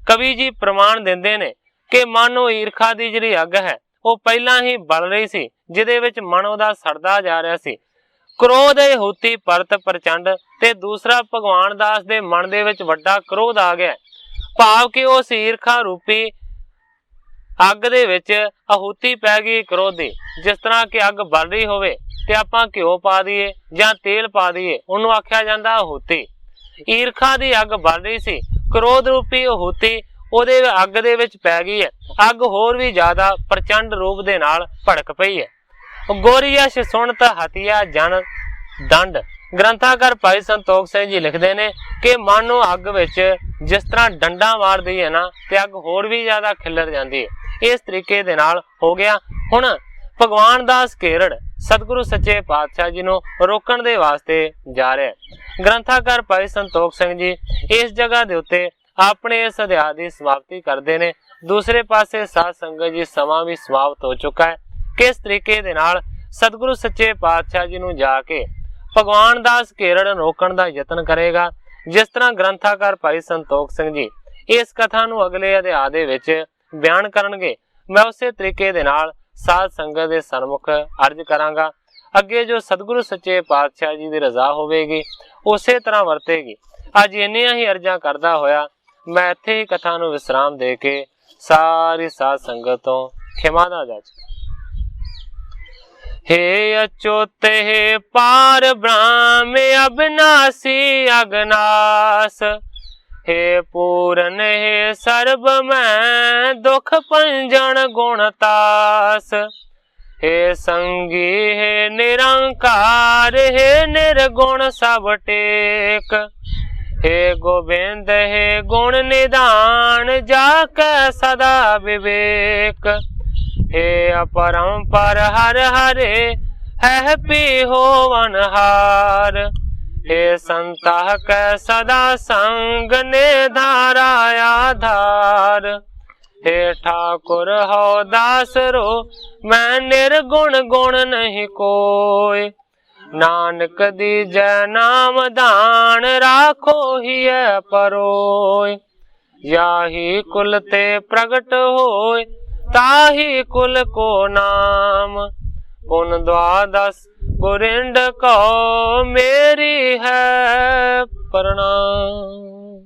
कवि जी प्रमाण देंदे ने कि मानो ईरखा दी जिहड़ी अग है वो पहला ही बल रही सी, जिहदे विच मन उहदा सड़दा जा रहा सी, क्रोध हुती परत प्रचंड ते दूसरा भगवान दास दे मन दे विच वड्डा क्रोध आ गया, भाव कि उस ईरखा रूपी अग दे विच आहूति पै गई क्रोध दी। जिस तरह कि अग बल रही होवे ते आपां घिओ पा दईए जां तेल पा दईए, उहनूं आखिया जांदा आहूति। ईरखा दी अग बल रही सी, क्रोध रूपी आहूति ਉਹਦੇ ਅੱਗ ਦੇ ਵਿੱਚ ਪੈ ਗਈ ਹੈ। ਅੱਗ ਹੋਰ ਵੀ ਜ਼ਿਆਦਾ ਪ੍ਰਚੰਡ ਰੂਪ ਦੇ ਨਾਲ ਭੜਕ ਪਈ ਹੈ। ਗੋਰੀਅਸ਼ ਸੁਣਤ ਹਤਿਆ ਜਨ ਦੰਡ। ਗ੍ਰੰਥਾਕਾਰ ਭਾਈ ਸੰਤੋਖ ਸਿੰਘ ਜੀ ਲਿਖਦੇ ਨੇ ਕਿ ਮਨ ਨੂੰ ਅੱਗ ਵਿੱਚ ਜਿਸ ਤਰ੍ਹਾਂ ਡੰਡਾ ਮਾਰਦੀ ਹੈ ਨਾ, ਤੇ ਅੱਗ ਹੋਰ ਵੀ ਜ਼ਿਆਦਾ ਖਿਲਰ ਜਾਂਦੀ ਹੈ। ਇਸ ਤਰੀਕੇ ਦੇ ਨਾਲ ਹੋ ਗਿਆ। ਹੁਣ ਭਗਵਾਨ ਦਾਸ ਕੇਰੜ ਸਤਿਗੁਰੂ ਸੱਚੇ ਪਾਤਸ਼ਾਹ ਜੀ ਨੂੰ ਰੋਕਣ ਦੇ ਵਾਸਤੇ ਜਾ ਰਿਹਾ। ਗ੍ਰੰਥਾਕਾਰ ਭਾਈ ਸੰਤੋਖ ਸਿੰਘ ਜੀ ਇਸ ਜਗ੍ਹਾ ਦੇ ਉੱਤੇ ਆਪਣੇ ਇਸ ਅਧਿਆਇ ਦੀ ਸਮਾਪਤੀ ਕਰਦੇ ਨੇ। ਦੂਸਰੇ ਪਾਸੇ ਸਾਧ ਸੰਗਤ ਜੀ ਸਮਾਂ ਵੀ ਸਮਾਪਤ ਹੋ ਚੁੱਕਾ ਹੈ। ਕਿਸ ਤਰੀਕੇ ਦੇ ਨਾਲ ਸਤਿਗੁਰੂ ਸੱਚੇ ਪਾਤਸ਼ਾਹ ਜੀ ਨੂੰ ਜਾ ਕੇ ਭਗਵਾਨ ਦਾਸ ਕੇਰੜ ਰੋਕਣ ਦਾ ਯਤਨ ਕਰੇਗਾ, ਜਿਸ ਤਰ੍ਹਾਂ ਗ੍ਰੰਥਾਕਾਰ ਭਾਈ ਸੰਤੋਖ ਸਿੰਘ ਜੀ ਇਸ ਕਥਾ ਨੂੰ ਅਗਲੇ ਅਧਿਆਇ ਦੇ ਵਿੱਚ ਬਿਆਨ ਕਰਨਗੇ, ਮੈਂ ਉਸੇ ਤਰੀਕੇ ਦੇ ਨਾਲ ਸਾਧ ਸੰਗਤ ਦੇ ਸਨਮੁਖ ਅਰਜ਼ ਕਰਾਂਗਾ। ਅੱਗੇ ਜੋ ਸਤਿਗੁਰੂ ਸੱਚੇ ਪਾਤਸ਼ਾਹ ਜੀ ਦੀ ਰਜ਼ਾ ਹੋਵੇਗੀ ਉਸੇ ਤਰ੍ਹਾਂ ਵਰਤੇਗੀ। ਅੱਜ ਇੰਨੀਆਂ ਹੀ ਅਰਜ਼ਾਂ ਕਰਦਾ ਹੋਇਆ ਮੈਂ ਇੱਥੇ ਹੀ ਕਥਾ ਨੂੰ ਵਿਸਰਾਮ ਦੇ ਕੇ ਸਾਰੀ ਸਾਧ ਸੰਗਤ ਤੋਂ ਖਿਮਾ ਦਾ ਜਾਚਕ। हे अच्युत हे पार ब्रह्म अविनाशी अगनाश, हे पूरन हे सर्ब मैं दुख पंजन गुणतास, हे संगी हे निरंकार हे निर्गुण सब टेक, हे गोविंद हे गुण निदान जाके सदा विवेक, हे अपरंपर हर हरे है पी होवन हार, हे संता कै सदा संग ने धारा आधार, हे ठाकुर हो दास रो मैं निर्गुण गुण नहीं कोय, नानक दीजै नाम दान राखो ही परोय, याही कुल ते प्रगट होय ताही कुल को नाम, पुन द्वादश गोरिंड को मेरी है प्रणाम।